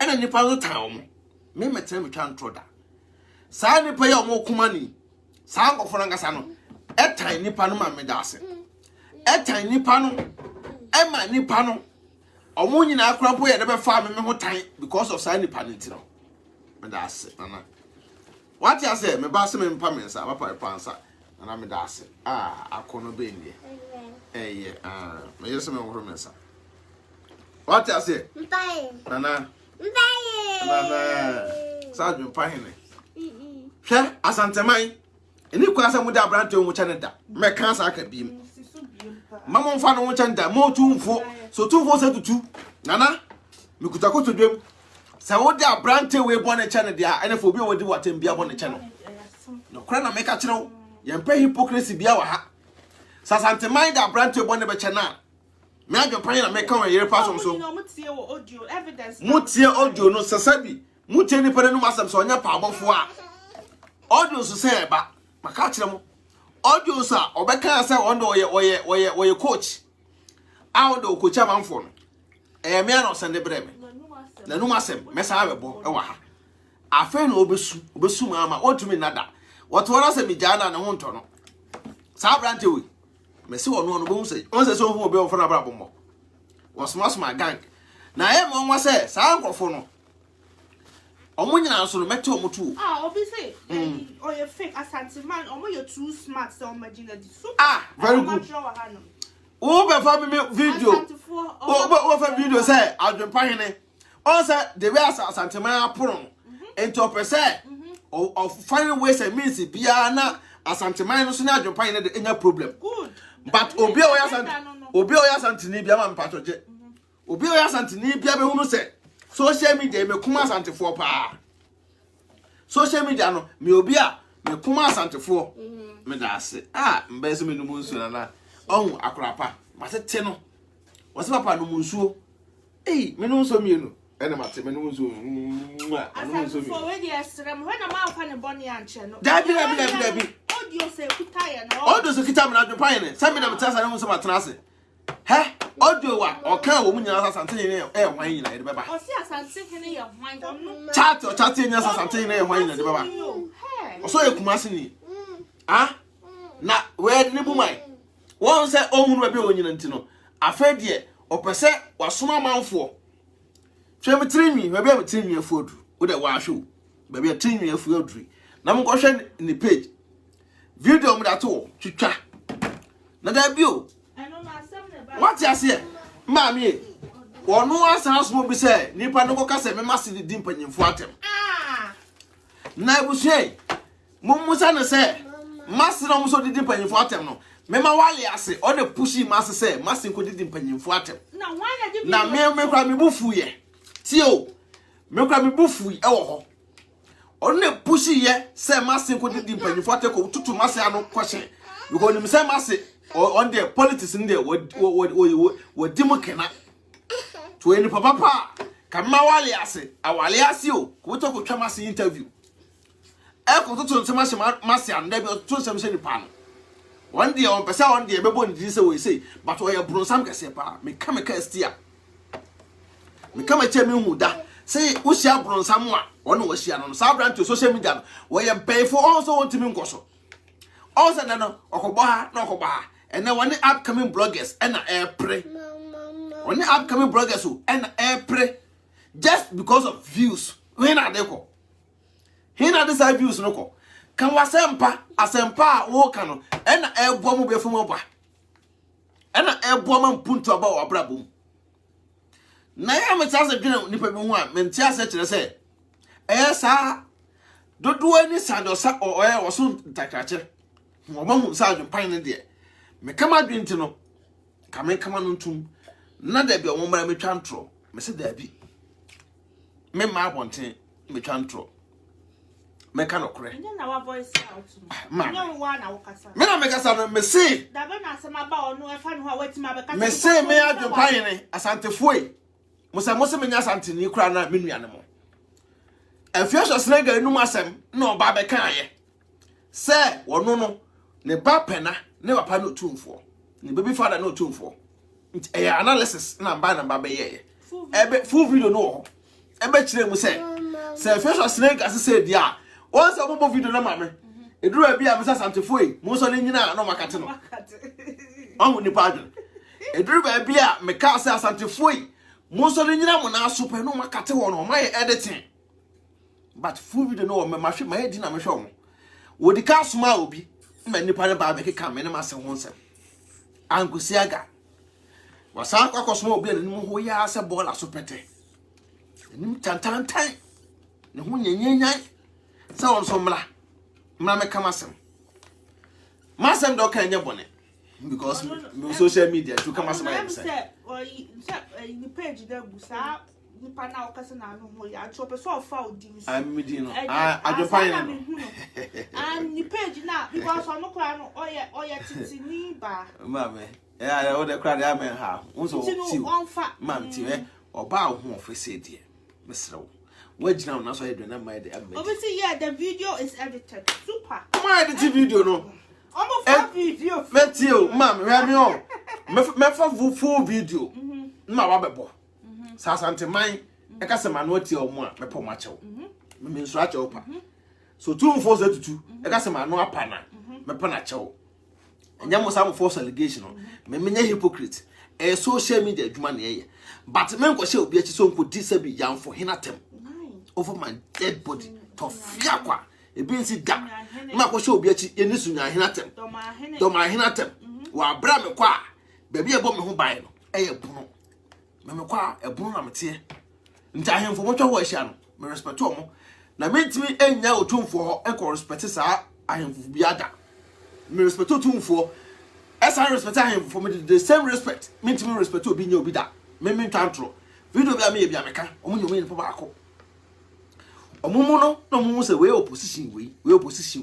ena nipa no tan omo me metra me twa ntroda sa nipa ya omo kuma ni sa nkofo no angasa no etan nipa no ma me da ase etan nipa no ema nipa no omo nyina akra po ye de be fa me ho tan because of sa nipa ni ti no me da ase ana what you say me ba se me mpa me nsa ba pa nsa ana me da ase akono be ndie me yese me ho me nsa what you say Mpai. nana sa dwem pa hene hwe asanteman eni kwa sa mu da brante mu cha ne da me kan sa aka bi mama mfa no cha nda mo tumfo so tumfo se tutu nana me kutakoto dwem sa wo da brante we bone cha ne dia ene fo bi wo di watem bia bone cha no kra na me ka kire ye mpa hypocrisy bia wa ha sa asanteman da brante bone be cha na me adwo pan na me kan we yere pasom so mutie audio evidence mutie audio no sasabi mutie ni pere no masam so onya pa abofo a audio so se ba maka kire mo audio sa obeka sa ondo oye coach ondo coach amanfo no me na osende breme na no masem me sa abebo e wa ha afen no obesu mama otumi nada wotwora se mi jana na ho nto no sa brante we me se wono no bo se on se so ho obe on fona bra bombo was mas my gang na e mo nwa se sa nkofo no omo nyina so no mete omo tu obi say oh you fake asante man omo you too smart so imagine di super very good o be fa me video o fa video say adwempa hene on say the way asante man aporo ento pese of finding ways and means bia na asante man no so na adwempa hene de enya problem good but obi o ya asante ni bia ma mpatoje obi o ya asante ni bia be hunu say social media me kuma asantefo pa social media no me obi a me kuma asantefo me da ase mbe se me no munsu na ohun akorapa matete no wose papa no munsuo me no nso mienu ene mate me no munsuo asantefo we dey esrem when na ma fa ne boni anche no dabi audio se kutaye no audio se kita me na dwopan ne se me na metasa ne munso matena ase audio wa oka wo munyina asante ne hwan nyina de beba o si asante ne ye hwan no chat nya asante ne ye hwan nyina de beba o so ye kumase ni na we de bu mai won se ohunu ba bi onyina ntino afa de opese wasoma manfo twem trinwi ba bi trinwi afuodu wo de wa hwe ba bi trinwi afuodu na mo hwe ni page video mo da to twitwa na da bio what you say mami wonu asan so bi say nipa no ko se me mase di mpanyimfo atem na ebusie mummusa ne say mase no mo so di mpanyimfo atem no me ma wale ase o de pushi mase say mase ko di mpanyimfo atem na me kwa me bufu ye tio me kwa me bufu e wo ho o ne pushi ye say mase ko di mpanyimfo atem ko tutu mase ano kwhye because nim say mase on the politics in there what dimokena to any papa kama wale ase awale ase o ko to ko twama se interview e ko to nsema se mase anda bi to nsema se ni pa no one day on pesa one day bebo ni say we say but we bronsam kase pa me kama ka stia me kama che me hu da say wo sia bronsam a wona wo sia no sa brand to social media we pay for also want me nkoso also no okobo ha na okobo ha and now one upcoming bloggers and pray. One upcoming bloggers who and pray just because of views. When are they call? Here are the views no call. Can wasempa asempa wokano and bomb be from oba. And bomb punto about abrabum. Na ya me chance dwene nipa bi ho a me ntia se kire se. Sa dodo ani sadosa o so takrache. Mo ma hu sa adwempan ne de. Me kama dwenti no kama no ntum na da bi o mara me twantro me se da bi me ma abonten me twantro me ka no kore na wa voice out no wa na wo kasa me na me kasa no me se da be na asema ba onu e fa no ha wati ma be kasa me se me adwempan ne asantefo mo se me nya asante ni kura na me nuane mo afiaso snega enum asem na oba be kan ye se wono no ne ba pena ne papa no tumfo ne baby father no tumfo e analysis na ba be ye ebe full video no ebe kire mu se facial snake asese dia once obo video na mame eduru abi a mesa santefo e mo so ne nyina no makate no awu ni padre eduru ba abi a me ka se santefo e mo so ne nyina mo na super no makate wo no my editing but full video no me mahwe my edi na me hwe wo di ka soma obi me nipa ne ba be keka me ne ma se ho nsem angusi aga wasa akosoma obi ne ho ya se bola so pete nim tantantan ne ho nyenyenyan se won so mra me kama sem masem do kan nye bone because social media to kama sem I say ni page da gusa ni pa na okase na no ho ya cho person of foundings I'm medino adopine and ni page na because on kra no oye titini ba mame yeah o de kra de amen ha unso ti mam ti oba ho ofese die mesrew wagina na so yedwe na my de amen obviously yeah the video is edited super my edit video no almost video metio mam we me o me fa full video na wa bebo sasante man e ka se manu ati o mu a me po ma chew me nso a chew pa so 24722 e ka se manu apa na me po na chew enya mo sam false allegation me menya hypocrite social media adwuma na ye but me nko she obi achi so nko disabi yamfo hinatem over my dead body. To fiakwa. E bi nsi da. Ma ko show obi achi eni sunya hinatem. Do ma hinatem. Wa bra me kwa. Baby e bo me ho ban no. E bunu. Me kwa e bunu na mete. Nti ahemfo mo twa ho ahia no. Me respect omo. Na mentimi enya otumfo ho e ko respect sa ahemfo bi ada. Me respect otumfo. As I respect ahemfo me the same respect. Mentimi respect obi nya obi da. Me mentantro. Video bi a me bia meka. Omo nyomo ni pa akọ. Omumu no mumu say we opposition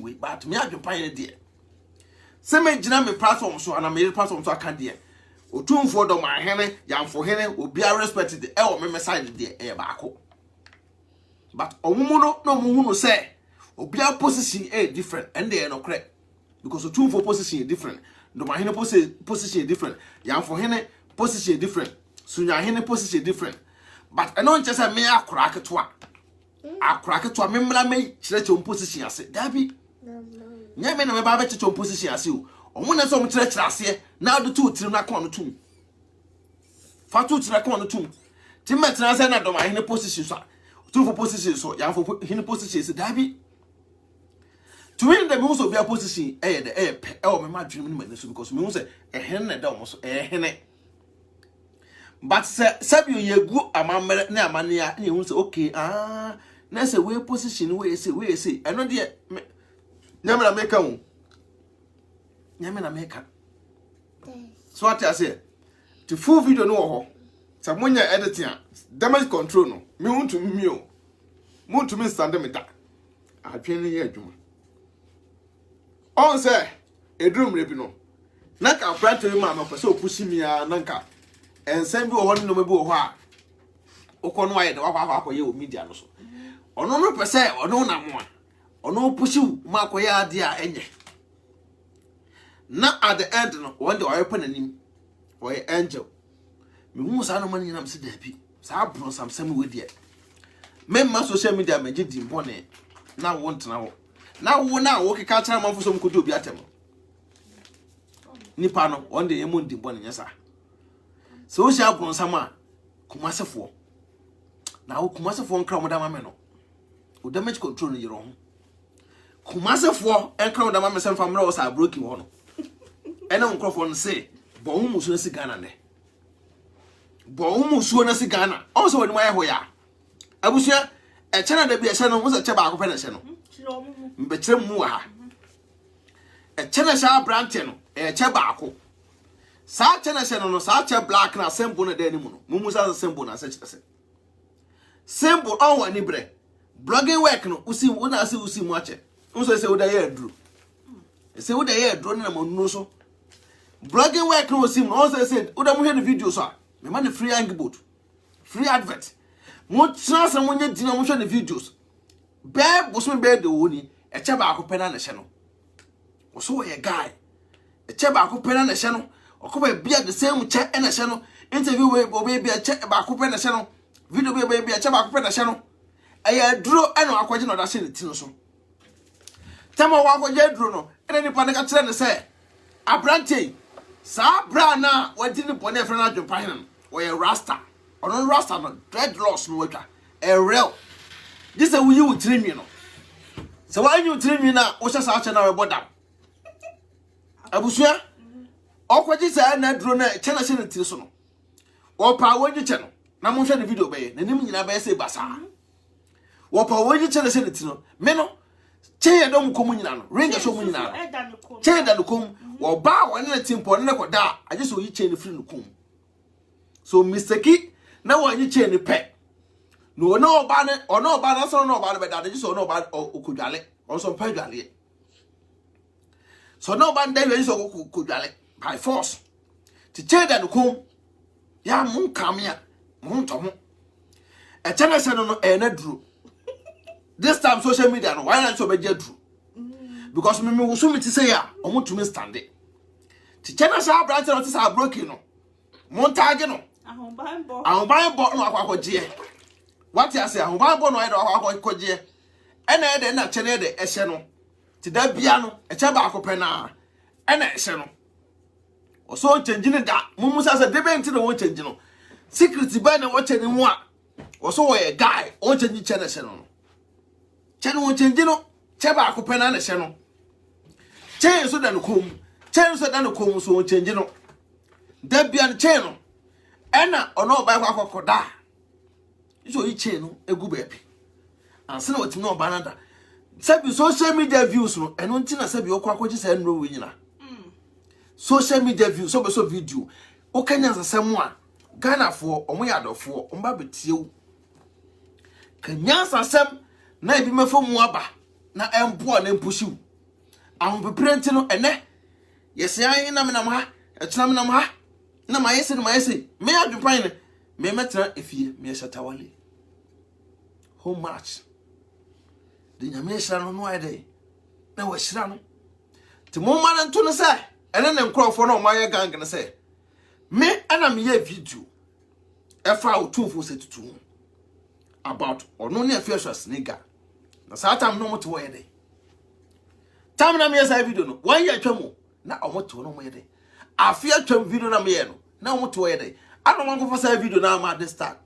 we but me adwempan de se me gina me platform so ana me platform so aka de otumfo do ma hene yamfo hene obi a respect de e o me side de e ba akọ but omumu no mumu no say obi a position different and they no correct because otumfo position different do ma hene position different yamfo hene position different sunya hene position different but I don't just say me akora aketwa akrake to amemla me chire che position ase dabi nya me na me ba be che position ase o omo na so mo chire ase na do tu tirim na kon no tum fa tu tire kon no tum ti metra ase na do ma hene position so tu for position so ya for hene position ase dabi to win the me so be a position the pe o me ma dwene me na so because me say hene na da omo so hene but sabi yegu amamere na amane ya na hu say okay na say we position we say eno de nyamena meka hu nyamena meka so what I say the full video no ho sa monya editing damage control no me hu to me o mo to me stand me da atwen ye adwuma on say edrum rebi no na ka pranto ma ma pese opusi mi a na nka ensem bi wo ho no me bi wo ho a okono aye de wa akoye o media no so ono no pese ono na mo a ono pushi ma akoye ade a enye na at the end no one day oye pananim oye angel me hu sa no man nyina mse da bi sa bro samsam we de me ma social media me gidi mbone na wo ntena wo na wo keka tara manfo so mkodo obi atem nipa no one day yemu ndi mbone nyesa so wo sha bro sam a kumasefo na wo kumasefo nkra mo da ma me no o damage control no yero ho kumasefo nkra mo da ma me sem famra wo sa broken ho no ena nkrofo no say bo hu muso na si Ghana ne bo hu muso na si Ghana o so wani mai ho ya abusua e chana da bi e no wo se che ba akopɛ na che no mbe kire mu ha e chana sha branch no e che ba akọ sa chana che no sa che black na symbol na da ni mu no mumu sa symbol na sa che symbol on wani bre blogging work no usi wona se usi mu ache unso se woda ye aduru se woda ye aduru na mo no so blogging work no usi mu unso se woda mu hear video so me man free angboat free advert mo trans mo nya dina mo hwe the videos be boso be de woni e che ba akopɛ na hye no so ye guy e che ba akopɛ na hye no okoba bia the same che na hye no interview we obe bia che ba akopɛ na hye no video be bia che ba akopɛ na hye no aya duro eno akwaje no da hye ne ti no so tama wa akwaje duro no ene ni pa ne ka kire ne se abrante sa bra na wadi ni bone efra na adwempa hin no we rasta ono rasta no dreadlocks no watwa e real this a we you trimi no so why you trimi na wo hye sa ache na we bodam abusua okwaje sa na duro na che na hye ne ti so no wo pa wonyi che no na mo hwe ne video be na nim nyina be se basa wo pa wonyi che na hye ne ti no me no che ye dom ko mu nyina no ringa so mu nyina che da no kom wo ba won na timpo ne ko da aje so yi che ne free no kom so mistake na wonyi che ne pe no no ba na so no ba be da aje so no ba okudwale on so pa dwale so no ba ndai we so okudwale by force ti che da no kom ya mun kamia mun to mo e chana se no na duro this time social media no why not so be duro because me wo so me ti say ya omo to me stand it ti chana sha branch no ti sa broken no mun tag no ahon ban bo no akwakoje what you say ahon ban bo no e do akwakoje e na e de na chene de e hye no ti da bia no e che ba akopɛ na e na e hye no o so change ni da mumu sa de be nti no wo change no secret ba na wo chene mu a also a guy on change channel. Channel change no, Cheba Copena and Channel. Change so than the comb, change so than the comb so change no. There be an channel. Anna or no by Wakoda. So each channel a good baby. And so what no banana. Sabi social media views no, and one thing I said you quite just and no winner. Social media views, so video. O Kenyans are someone. Ghana for Omoyado for Ombabetiu. Kenyans are some. Na ebi me fo muaba na empo na empushi ahun peprenti no ene yesi ayin na me na ma etena me na ma na ma yesi me adwupan ne me metena efie me shatawale how much de nyame hira no no ayde na wa hira no te mo ma nto no se ene ne nkrofo na o ma ye gang ne se me ana me ye video efa otumfo se tutu about ono ne afia so snega na satam no moto wo yede tam na me yesa video no wan ya twam na omoto no mo yede afia twam video na me ye no na omoto wo yede ano mango fa sa video na ma this start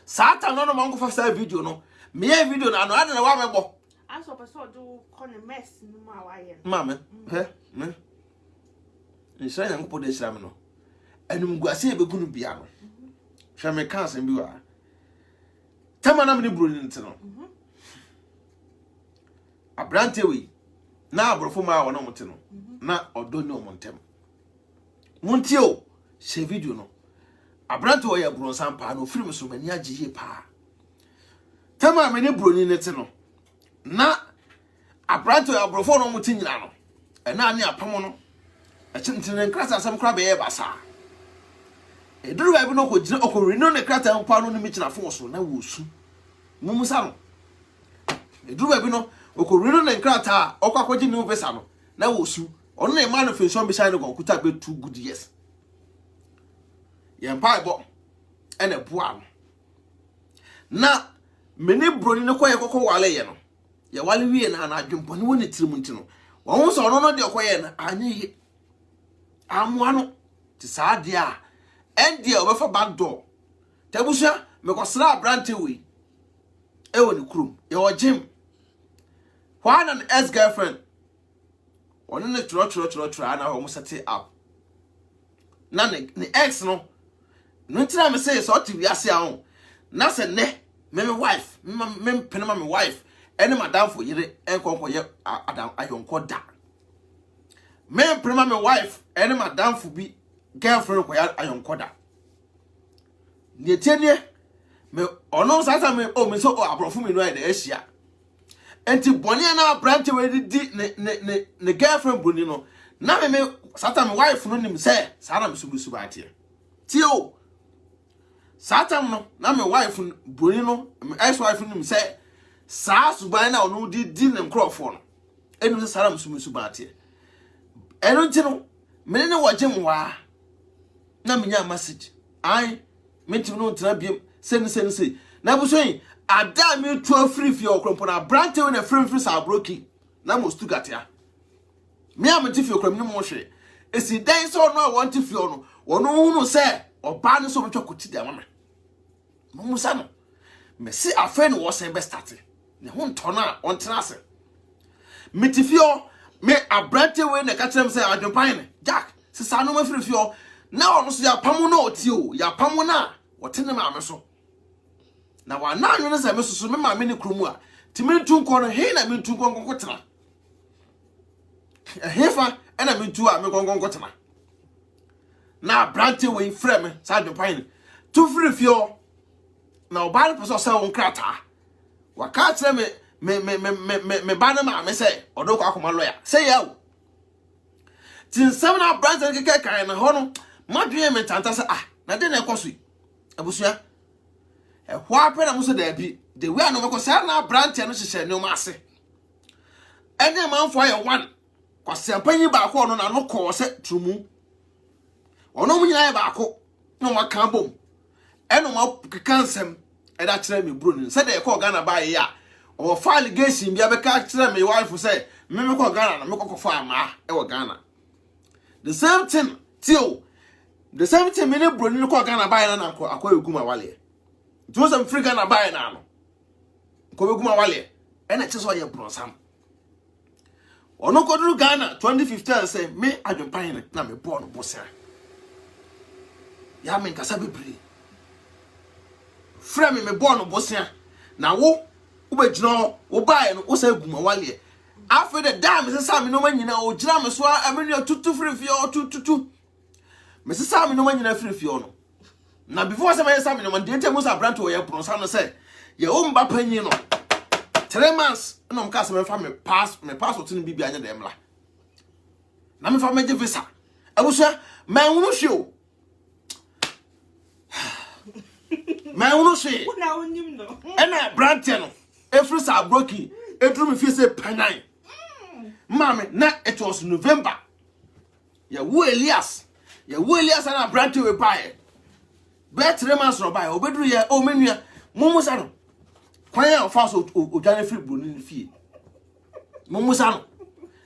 satam no mango fa sa video no me ye video na no ade na wa mebo aso person do kone mess no ma wa ye mama he me nshira yango po de shira me no enum guase e begunu bia no hwa me kan sem bi wa tamana me bro ni ntino abrante we na abrofo ma wona mote no na odo ni omontem muntie o she video no abrante o ya bro sampa no film so mani agiye pa tama me ni bro ni nete no na abrante o abrofo no mote nyina no ena ani apam no achintene nkrasa asem kra be ye basa eduru ba bi no ko gina okori no ne krata mpa no ni mi kina fon so na wosu mumusa no eduru ba bi no okorino na nkrata okwakoji ni ofesa no na wosu ono na ma no fension be shine go kuta be 2 good years ye mpa ebo ene boa na meni broni ne koye kokko wale ye no ye wale wie na na adwemponi woni tirim ntino won so ono no de koye na anyi amu ano ti saade a endia obefa back door tabusia me ko sra brante we e woni krum ye o gym when an ex-girlfriend on the tro ana ho set up na ne ex no tira me say so to wiase a ho na se ne me wife me penema me wife ene madam for yire enkonko ye adam ayonko da me penema me wife ene madam for bi girlfriend ko ya ayonko da ne tienie me ono sasa me o me so abrofo me no e na ahia enti boni na branch we di ne girlfriend boni no na me satan me wife no nim say sara me subusu ba tie tio satan no na me wife boni no me ex wife nim say sa suban na ono di ne nkrofo no enu say sara me subusu ba tie enu nti no me ne wogye mwa na me nya message ai me ti no ntra biem sen na bu so yin ada me to free fi okrompo na brante we na free sa broki na mo stugatia me am ti fi okrom ni mo hwe esi dan so no want fi ono wono hunu se oba ne so betwa koti da mama mo musa no me si afen wo sen be start ne ho nto na on tenase me ti fi o me abrante we na ka tirem se adwopan ne jack se sa no ma free fi o na ono so ya pamo na oti o ya pamo na wotene ma me so na wa na anyo ne se mesusu me ma me ne kromu a ti me ntu nko no he na me ntu nko nko tena hefa ena me ntu a me nko nko tena na brante we frame sa adwopan tu free fio na obal peso se won krata wa ka tire me ba na ma me se odo kwa akoma lawyer say ya o tin sam na brante ke kan na ho no madwe me tanta se na de na ekoso abusua ho apena muso da bi the way no meko say na brante no hyehyɛ ne ma ase ene manfo aye one kwasempanyi ba ko no na no ko se trumu ono mu nyina ba ko no maka bom eno ma kansem eda kire me bro ni say de ko Ghana ba ye ya o fa allegation bia be ka kire me wife say me ko Ghana na me ko fa ama e wo Ghana the same thing till the same thing me ne bro ni ko Ghana ba ye na ko akoy eguma wale to some free Ghana buy now. Kobeguma wale, and I just saw your bronsam. Or no go to Ghana 2015 say, me, I don't pay it, now me born bossa. Yamin Kasabi Pri. Frame me born bossa. Now, wo, Ubejno, Oba, and Osa Gumawali. After the dam, Mrs. Sammy, no one you know, Jam as well, I mean, you're 2 free for 2. Mrs. Sammy, no one you know, free for. Now, before somebody Sammy, when didn't tell us a brand to your Bronsana said, your own Bapenino. 3 months, no customer from me passport in be behind them. Now, if I made the visa, I was sir, man, won't show. Man, won't say, and I brand tenor. Every are broken, every me feel say penine. Mammy, not it was November. Ya Elias, and I brand to a buyer. Bet 3 months or buy, obedru ya, oh, mania, Momosano. Quaya fast o Jennifer Bonin fee. Momosano.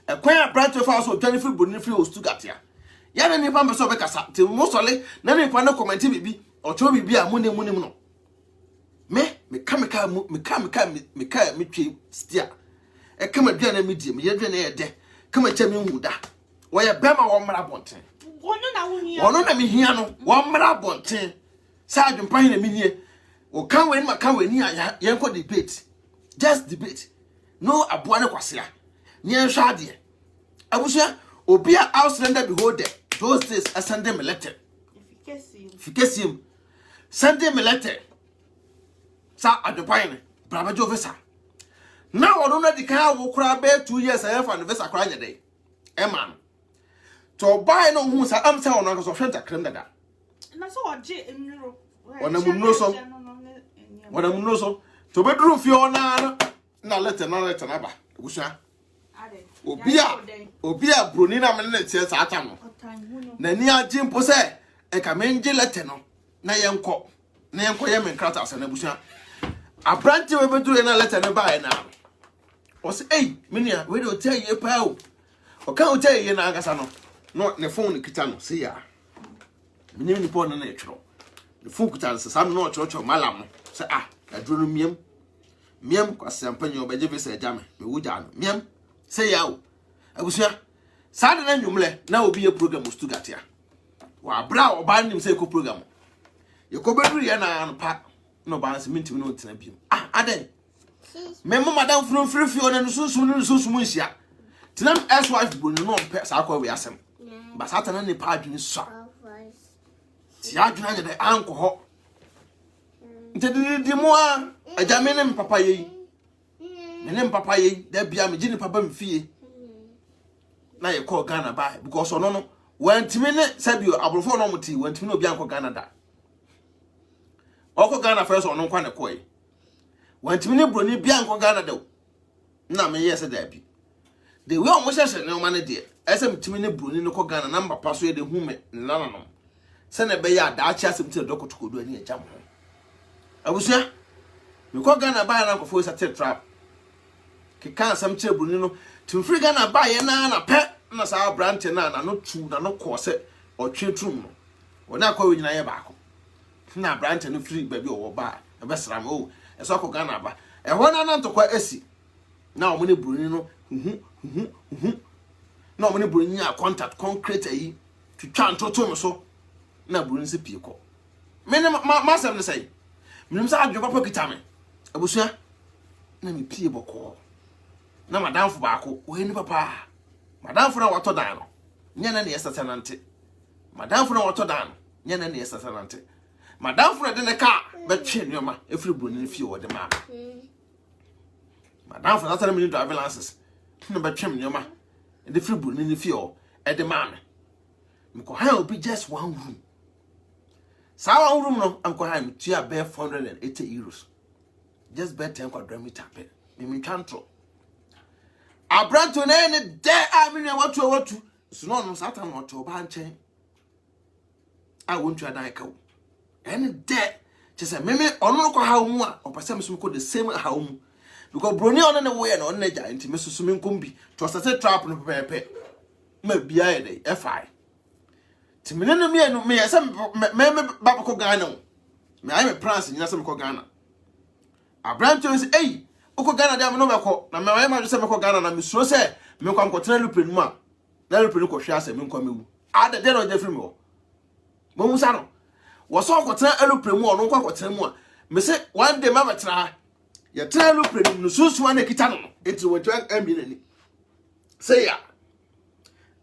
A quaya brand to fast o Jennifer Bonin fee o Stugatia. Yana ni pamba so bekasa, till mostly, none in Pano commenting be or Toby be a money. Me steer. A come a general medium, you're de. Come and tell me who that. Why a bema 1 marabonte. One on me here, 1 marabonte. Sergeant Pine a minute. O come when near Yanko debate. Just debate. No abuana kwasia. Near Shadia. I was here, Obia Auslander behold them. Those days I send them a letter. If you send them a letter. Sa at the pine, Bravajo Vesa. Now I don't know the car will cry bear 2 years I have on the Vesa crying a day. Emma. To buy no who's I'm saying on a friend that claimed that. And I saw a J in Europe. When I'm no so. To bedroom Fiona. Now let another Tanaba. Usha. Obia Brunina minutes says Atamo. Nania Jim Pose. A Kamenji Latino. Nayanko. Nayanko Yemen Kratas and Abusha. A branch of a doing a letter and buy now. Was 8 Minia, we will tell you a pal. Or can't tell you Nagasano. Not the phone Kitano, see ya. Minimum upon natural. The Fukutan says, I'm not church of Malam. Say, I drew miam. Miam, because I'm penny of Bejavis a jammy. Me would miam. Say yaw. I was here. Saturday, you may now be a program was to get here. While brow or binding say program. You could be and pack. No balance mean to know to him. Ade. Member Madame from Free and so ya. Tinam as wife will not pass our way as him. But Satan and the party is so. Tiagna the uncle. The more a jamin papa ye. Menem papa ye, there be a Jimmy Papa fee. Now you call Ghana by because on no. When Timine said you are before no tea when Tino Bianco Ghana da. Oko Ghana first or no kind of coy. When Timine Bruni Bianco Ghana do. Na me yes a debbie. The way almost said no money dear. As I'm Timine Bruni no Ghana number persuade the woman in Lano. Send a bear that chas him to the doctor to do any jam. I was here. You call Ghana buy an uncle for a trap. Kikan some Brunino to free Ghana buy a pet. Nas our branch and no true, no corset or children. Or not calling I back. Now branch and free baby or buy a best ram. Oh, a soccer Ghana buy. And one another quite essy. Now, many Brunino, no many Brunia contact concrete to chant to so. Now, Brunisi Pico. Many master say, Minsa, your papa kitame. I was here. Let me pee boko. Now, Madame for Baco, when papa. Madame for our Todano. Yana near Satanante. Madame for our Todano. Yana near Satanante. Madame for a car, but chin your ma, if you bring in few of the map. Madame for that minute driver lances. No, but trim your ma, and the free bring in the few at the man. Mkoha will be just 1 room. Sour room, no, I'm going to bear 480 euros. Just bet 10 quadrimeter. Mimi can't. I brought to an end there. I mean, what to. So no, Satan or to a bunch. I won't try to go. And there, just a meme or no how more or perhaps we could the same home. Because Bruni on the way and on the giant, Mrs. Sumin Kumbi, to a set trap and prepare pet. Maybe I day, F.I. To me, no, me, some Mamma Babako Gano. me I me plans nyina se me ko Ghana Abrante we say eh oko Ghana dey am no meko na me I ma se me ko Ghana na me suro say me kwa nkotena lupre mu a na lupre ko hwe ase me nkwa mewu ade dey no dey free me ho mo musa no wo so nkotena lupre mu ono nkwa nkotena mu a me say one day mama tra ye tra lupre mu no susu na kita no enti wo twa ambi nani say ya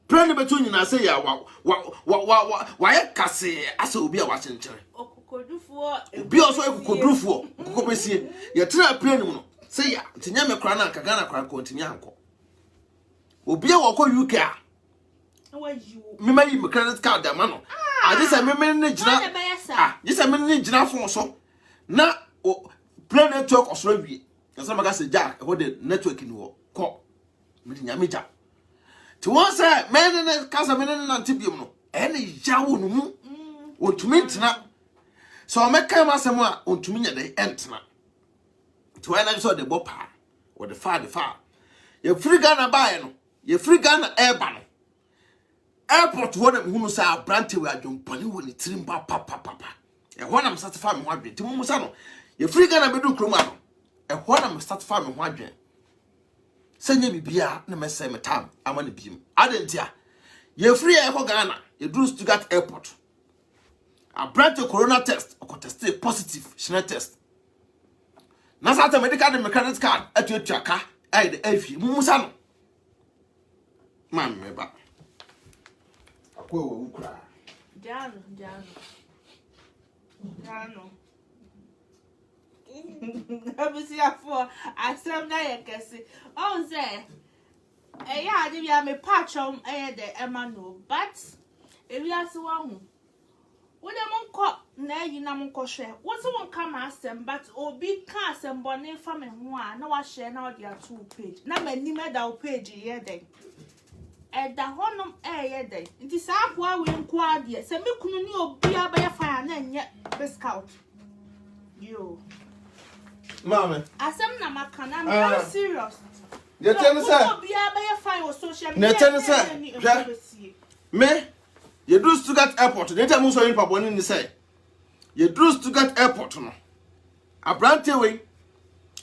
Pray betu nyina say ya wa ye kase asa obi a wa chenchere okukodufuo obi oso okukodufuo kokobesie ye tra pray no say ya ntinya me kra na kaga na kra kontinya anko obi a wako UK a me mayi me credit card da ma no ade say me ne gina say me ne gina fon so na pray network osoro wie yasa maga say ja e de network ni wo ko me nya me ja ti won say me ne kasa me ne nantibiem no ene yawo no mu ontumi ntena so me kan ma asem a ontumi nya de entena ti wa na so de bopa o de fa ye free Ghana buy no ye free Ghana airba no airport wo na hunu sa Abrante we adwompani wo ni tirimba papa e ho na me satisfy me ho adwen ti mu musa no ye free Ghana bedu kroma no e ho na me satisfy me ho adwen senya bibia na me say me tam ama na biem adentia ye free e ko Ghana ye do Stuttgart airport Abrante corona test o tested positive shine test na sa ta medical de credit card atuatua ka ai de afi mu musa no man me ba akwa wo ukra Jano Abusi afọ asem na yekesi on say eya ade bia me patchom de emano but ewiase wa hu wode monko na yi na monko hwe wo se won ka ma asem but obi ka asem bone fa me ho a na wa share na odi ato page na mani me da page ye den da honom ye den nti sa akwa we nko ade se me kunu ni obi abaye fa na nye discount yo mama asem na makana I'm very serious ye tell say obi abaye fa o social media me ye do Stuttgart airport they tell me so in papa ni say ye do Stuttgart airport no Abrante we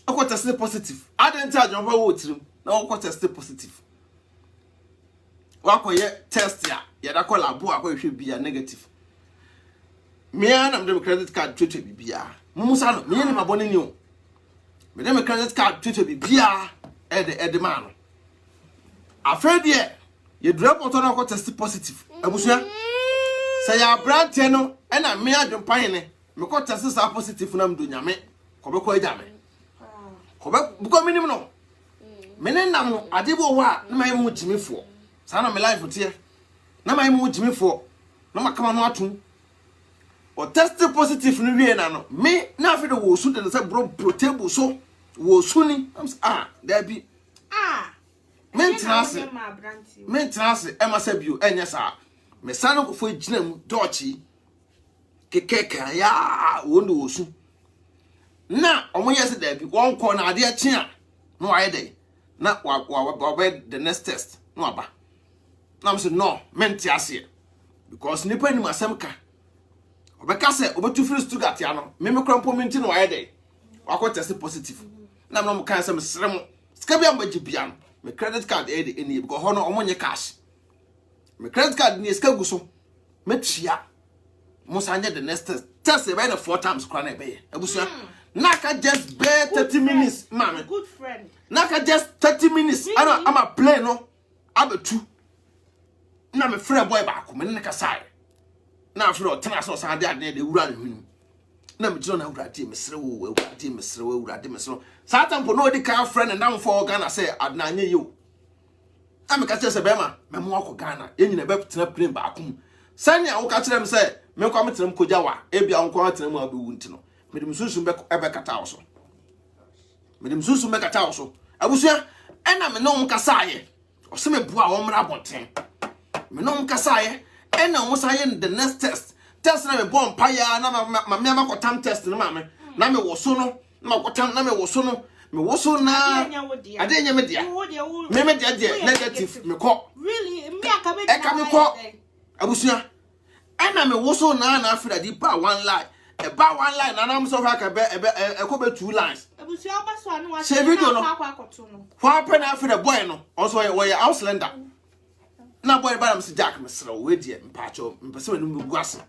akwa test positive identity ajonfa wo tirim na akwa test positive wako ye test ya ye da call labo akwa hwe bia negative me na me credit card twetwe bibia musa no me ni mabone ni o me dem credit card twetwe bibia e de man no afedie ye drop auto na akwa test positive abusua say ya Abrante no e na me adwompan ne me ko test sa positive na mdo nyame ko be ko agya me ko be buko minim no me ne nam no ade bo ho a na mai mu timifo sa na me life tie na mai mu timifo na makama no atum o test positive no wie na no me na afi de wo su de say bro protable so wo su ni there be maintenance e ma say bio enya sa me sanu ko fo gina mu dochi kekeka ya wo ndo wo su na omo yesi there be won ko na ade achi a no wa dey na wa be the next test no aba na me say no menti ase because nipa ni masem ka obeka se obetu free Stuttgart ya no me krampo menti no wa dey wa ko test positive na me no kan se me srem ska bia mbaji bia no me credit card e dey any because hono omonye cash me credit card ni ska guso me tia mo sanje the next test e be na 4 times kra na be abusua naka just be 30 minutes mama good friend naka just 30 minutes ana ama play no abetu na me free boy ba ko me ne ka sai na afro o tena so sa ade de wura ne hunu na me jiro na wura de mesre wo wura de mesre sa tampo no di ka friend na mfo Ghana say adnanye yo am ka se be ma me mo akọ Ghana enyina be tena plane ba akum sanya wo ka kire me say me kwa me tena m kojawa e bia wo kwa tena mu abewu ntino me dem susu be ebe kata wo so me dem susu me kata wo so abusua ena me no nkasa ye o se me bua wo mra bonten me no nkasa ye ena wo sa ye the next test na me bon pa ya na ma me makotam test na ma me na me wo so no na makotam na me wo so no me wo so na adenya me dia me dia negative me ko really me aka me e ka me ko abusua ena me wo so na afra di pa one lie About one line, and I'm so happy about 2 lines. Say video no. What pen after the boy no? Also, why you Auslander? Now, boy, but I'm Mr. Jack, Mr. Widdy, and Pacho, and pursuing Guassa.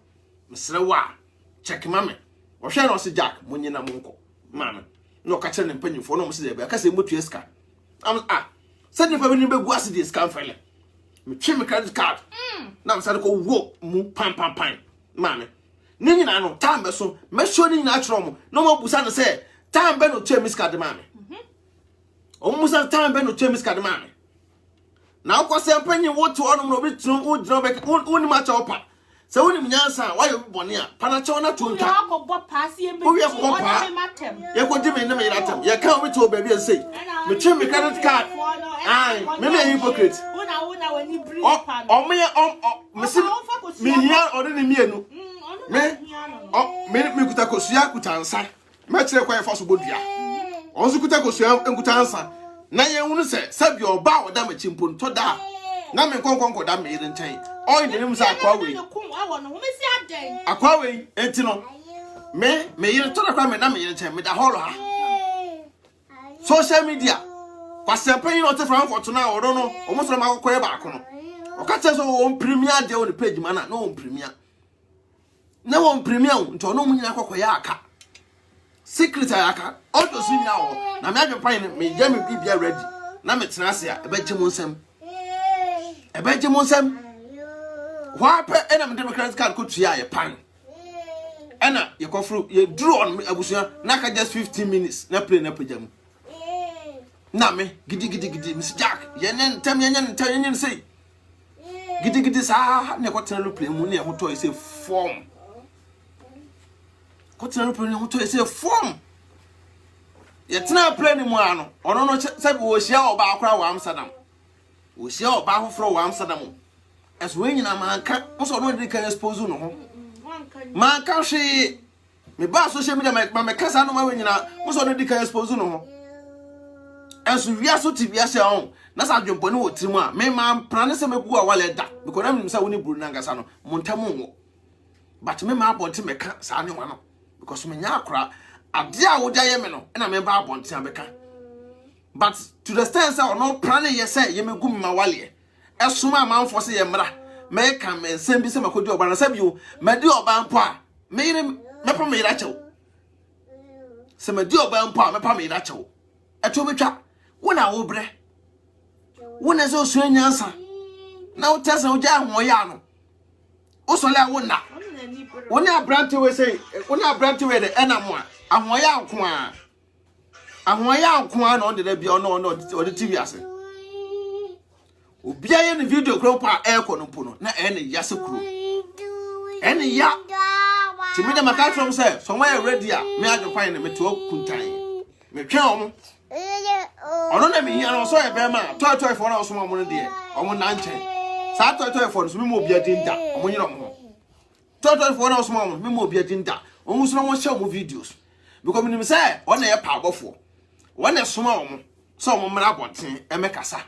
Mr. Wa, check mammy. Or shall I say Jack, when you're Munko, mamma? No catching and penny for no mistake, because they moved to Esca. Send if I remember Guassa this camphor. Me trim credit card. Now, I'm go walk, move, pam, mammy. Nini na no time so me show ni natural mo no mo busa no say time be no twa miss card ma me musa time be no twa miss card ma me na ko se panyi wo to ono no bi tun wo dro be woni ma cha opa se woni nyansa wa yo bone a pana cha na to nka ko bo pass ye me ye ko di me na me ratam ye kan we to baby and say me trim me credit card ai me hypocrite una wani bring pan me hia odini mienu me kuta kosua kutansa me kire kwa efo so bodua onso kuta kosua kutansa na ye hunu se sabi oba oda ma chimpo nto da na me konkonko da me yire ntan o inde nim sa akwa we enti no me yire to da kwa me na me yire ntan me da holo ha social media kwasempa yin o te Frankfurt na oro no o mo so ma akwa e ba ko no o ka che so o premier de o ni page mana na o premier na won premier nto no munyina kokoya aka secret aka odo sunya wo na me adwen pan me je me bibia ready na me tena ase a ebeje mo nsem wa pe ena me democratic card ko tua ye pan ena ye kofru ye draw on abusuya na ka just 15 minutes na play na pejam na me gidi Mr. Jack ye nen say gidi sa ne ko tena lo play mu ne ho to say form Kotena no play to say form. Yetena play ni mu ano. Ono no se bi wo hia oba akora wa Amsterdam. Wo hia oba hofro wa Amsterdam. Eso we nyina manka, wo so no dey kan expose no ho. Manka hwe me ba social media me kasa no ma we nyina, wo so no dey kan expose no ho. Eso wia so ti wia se on. Na sa dwempo ne wo timu a, me ma prane se mebu a wale da. Because am nim sa woni buru na ngasa no, montamu wo. But me ma abonti me ka sa ne wa no. Because me nya akra ade a wo dia ye me no na me ba abonti abeka but to the sense that no plan ye say ye me gum ma wale esuma amanfo se ye mra me ka me nsem bi se makodi oba na sabi o me di oba mpo a me yire me pa me yira chew se me di oba mpo a me pa me yira chew eto betwa wona wo bre wona so so nyansa na wo tesa wo ja ho ya no wo so le wona When I brand we say, when I brand we the enamwa, and why I quan. And why I quan on the be or no, or the TV as it. Ubia in the video crop air conopuno, not any yasukru. Any ya. To me, the Maca from say, somewhere ready, may I find them to Kuntai. Me come. I don't let me hear also a bema, toy for us one more dear, or 119. Saturday for the swim will be a dinner, when you don't. Total for us mom, me mo be a dinda. Almost no one show mo videos. Because me say, one a powerful. One a small some mabontin, a mecasa.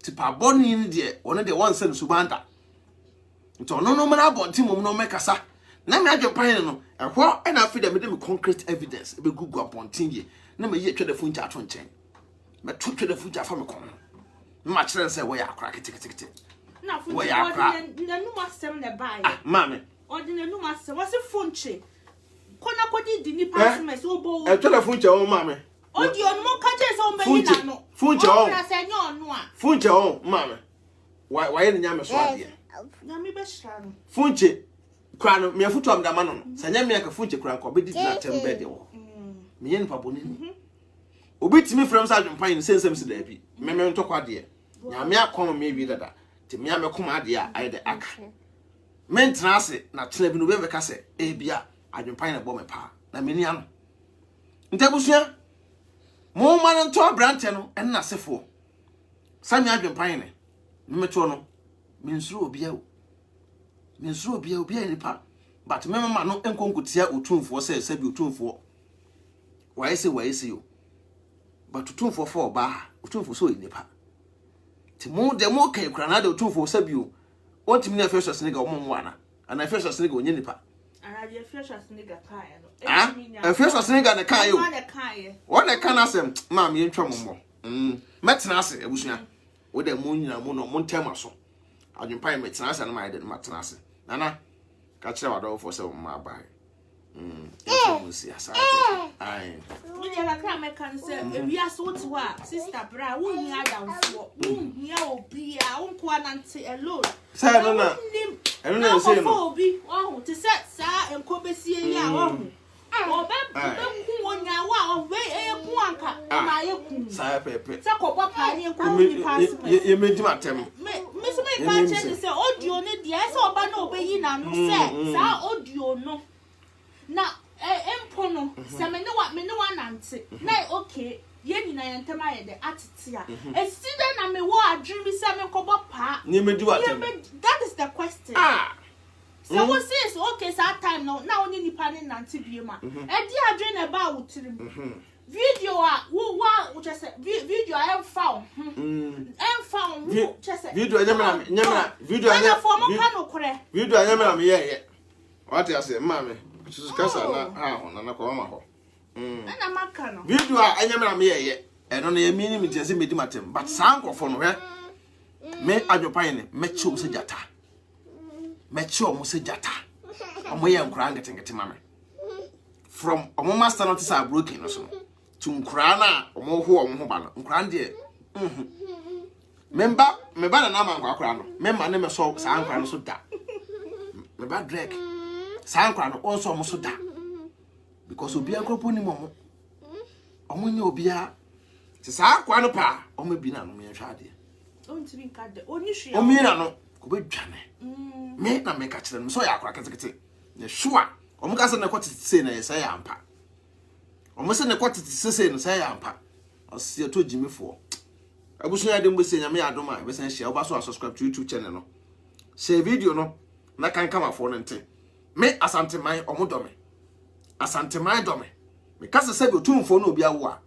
To parboni in the one of the one sent Subanda. So no mabontin, no mecasa. Na me agye pan no. Ehwo e na afida me dem concrete evidence be gugu upon tinye. Na me ye twa da funja ato nchen. Me twa da funja fa me kon. Ma kire say we akra kitikiti. Na funja na no masem na bai. Ah, mama. Ordinary no master was a funche. Kona kodi di ni pasmes obo. E twa funche o mama. Odi onu mo ka je so mbe na no. Funche o. Na se nyo onu a. Funche o mama. Why ni nyame so ade. Na mi be hra no. Funche kra no me afutu am da ma no. Sanya me aka funche kra nko be di na tembe de wo. Me yen pa boni ni. Obi timi from sa dwempan ni sensem si da bi. Me ntokwa de. Nyame akon me wi dada. Ti me amekoma de a ai de aka. Mentra ase na tena bi no be ka se e bia adwempan na bo me pa na meni ano ntabusua mo ma no to brante no en na sefo sami adwempan ne meto no mensuro obia obia ni pa but me mama no enkonkutia otumfo se bi otumfo why say yo but otumfo for ba otumfo so ni pa ti mo de mo kan kra na de otumfo se bi o What me first nigga omo wana and I first nigga onye nipa And I fresh as nigga kind. Ah, fresh as nigga the kind. What the can asem, ma'am, you try more. Metanase, Ebusia. With the moon, Montemaso. I didn't pay Metanase and my Matanase. Nana, catch our door for some my buy. Yes, I can say, we are so to work, Sister Bra, won't hear down for whom you be our own quantity alone. Say, I don't know, say, oh, to set Sir and Cobesia, ya. Oh, one hour, way a quanka, my Sire Pepe. Papa, and you made my term. Miss May say, oh, you need yes or bano be in and say, Sir, oh, you know. Now, empono, some know what me no one answer. Nay, okay, yen in I enter my the attitude. A student and me war dreamy salmon cover pa. You may do what? That is the question. Ah. So what says okay, so time now only panning and Tibiuma. And dear drain about video who just video I have found. And found video video yeah. What I say, mammy? Kasa na ha na ko ma ho na maka no video a anyamra me ye e no na ye mini mi tese medi matem but san kofo no he me adwopan ne me chiom se jata me chiom se jata omo ye nkura ngete mame from omo master not say broken no so to nkura na omo ho ba no nkura de memba me ba na ma nkura no memba ne me so san nkura no so da me ba drag Sankra no also almost da because obi ankropo ni momo omunye obi a se sankwa no pa o ma bi na no me hwa de onti bi ka de oni hwa o mi na no ko be dwane me na me ka kire no so ya akra ketekete ne hwa o mu ka se ne kwotete se na yesa ya ampa o mu se ne kwotete se no se ya ampa o se to jimifo abusu ya de mbo se nyame adoma be se hia o ba so subscribe to YouTube channel no share video no na kan kama fo no nte me asante mai omodome asante mai dome me kase se be otumfo no obi awo a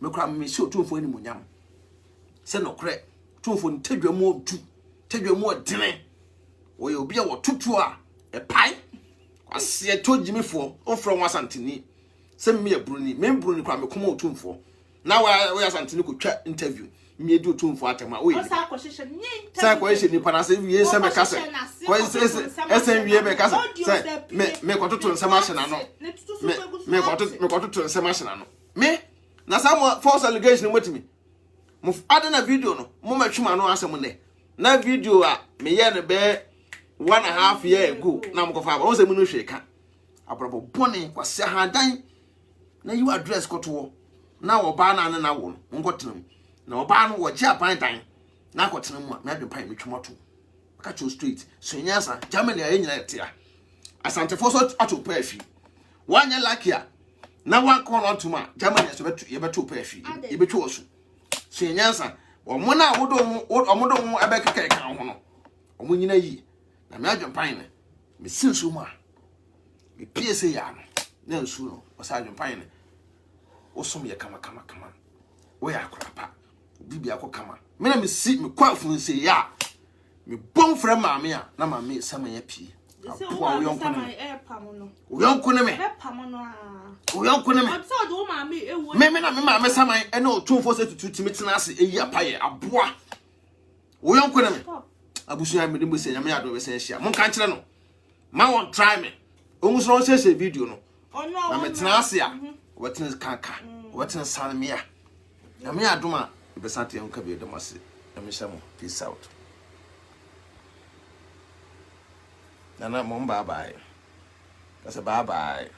me kra me se otumfo ni munyam se no kre otumfo ni tadwamu odu tadwamu odene wo ye obi a wo tutu a e pai kwase to jimifo ofro wa asanteni se me ya bruni me bruni kra me koma otumfo na wa asanteni ko twa interview me di otumfo atema o ye sa ko ehye ni pana se wie se me kase ko ese wie me kase se me ko toto nse machine no me ko toto nse machine no me na some false allegation motimi mo adena video no mo matwuma no asem ne na video a me ye ne be 1.5 year ago na mo ko fa ba o se mu no hweka abrabo bone kwase hadan na you address ko to na wo ba na na wo no ngo tenam na oba no wo je apan dan na akotena mu a me adwen pan me twimoto ka cho street so nyasa Germany a nyina tia asante for so atopa afi wanya lakia na wan ko no ntuma Germany so betu ye betu pa afi ye betu osu so nyasa omo na omodo mu abekeka kan ho no omo nyina yi na me adwen pan ne me sinsu mu a me piese ya no na nsu no o sa adwen pan ne osum ye kama wo ya akrapa bibi akokama me na me si me kwafu nse ya me bon fra maame a na maame sama ya pi apo wo yonko ne wo yonko ne me wo yonko ne me me na me maame sama e na otumfo se tutu timitena ase eyi apaye aboa wo yonko ne me abusu ya me dembo se nyame ado be se hia mon kan kire no ma won try me ongu so se video no na me tena ase a wo tena kanka wo tena sanmia na me adoma be sante nka be demase na me shamo peace out Nana mom bye bye. That's a bye bye.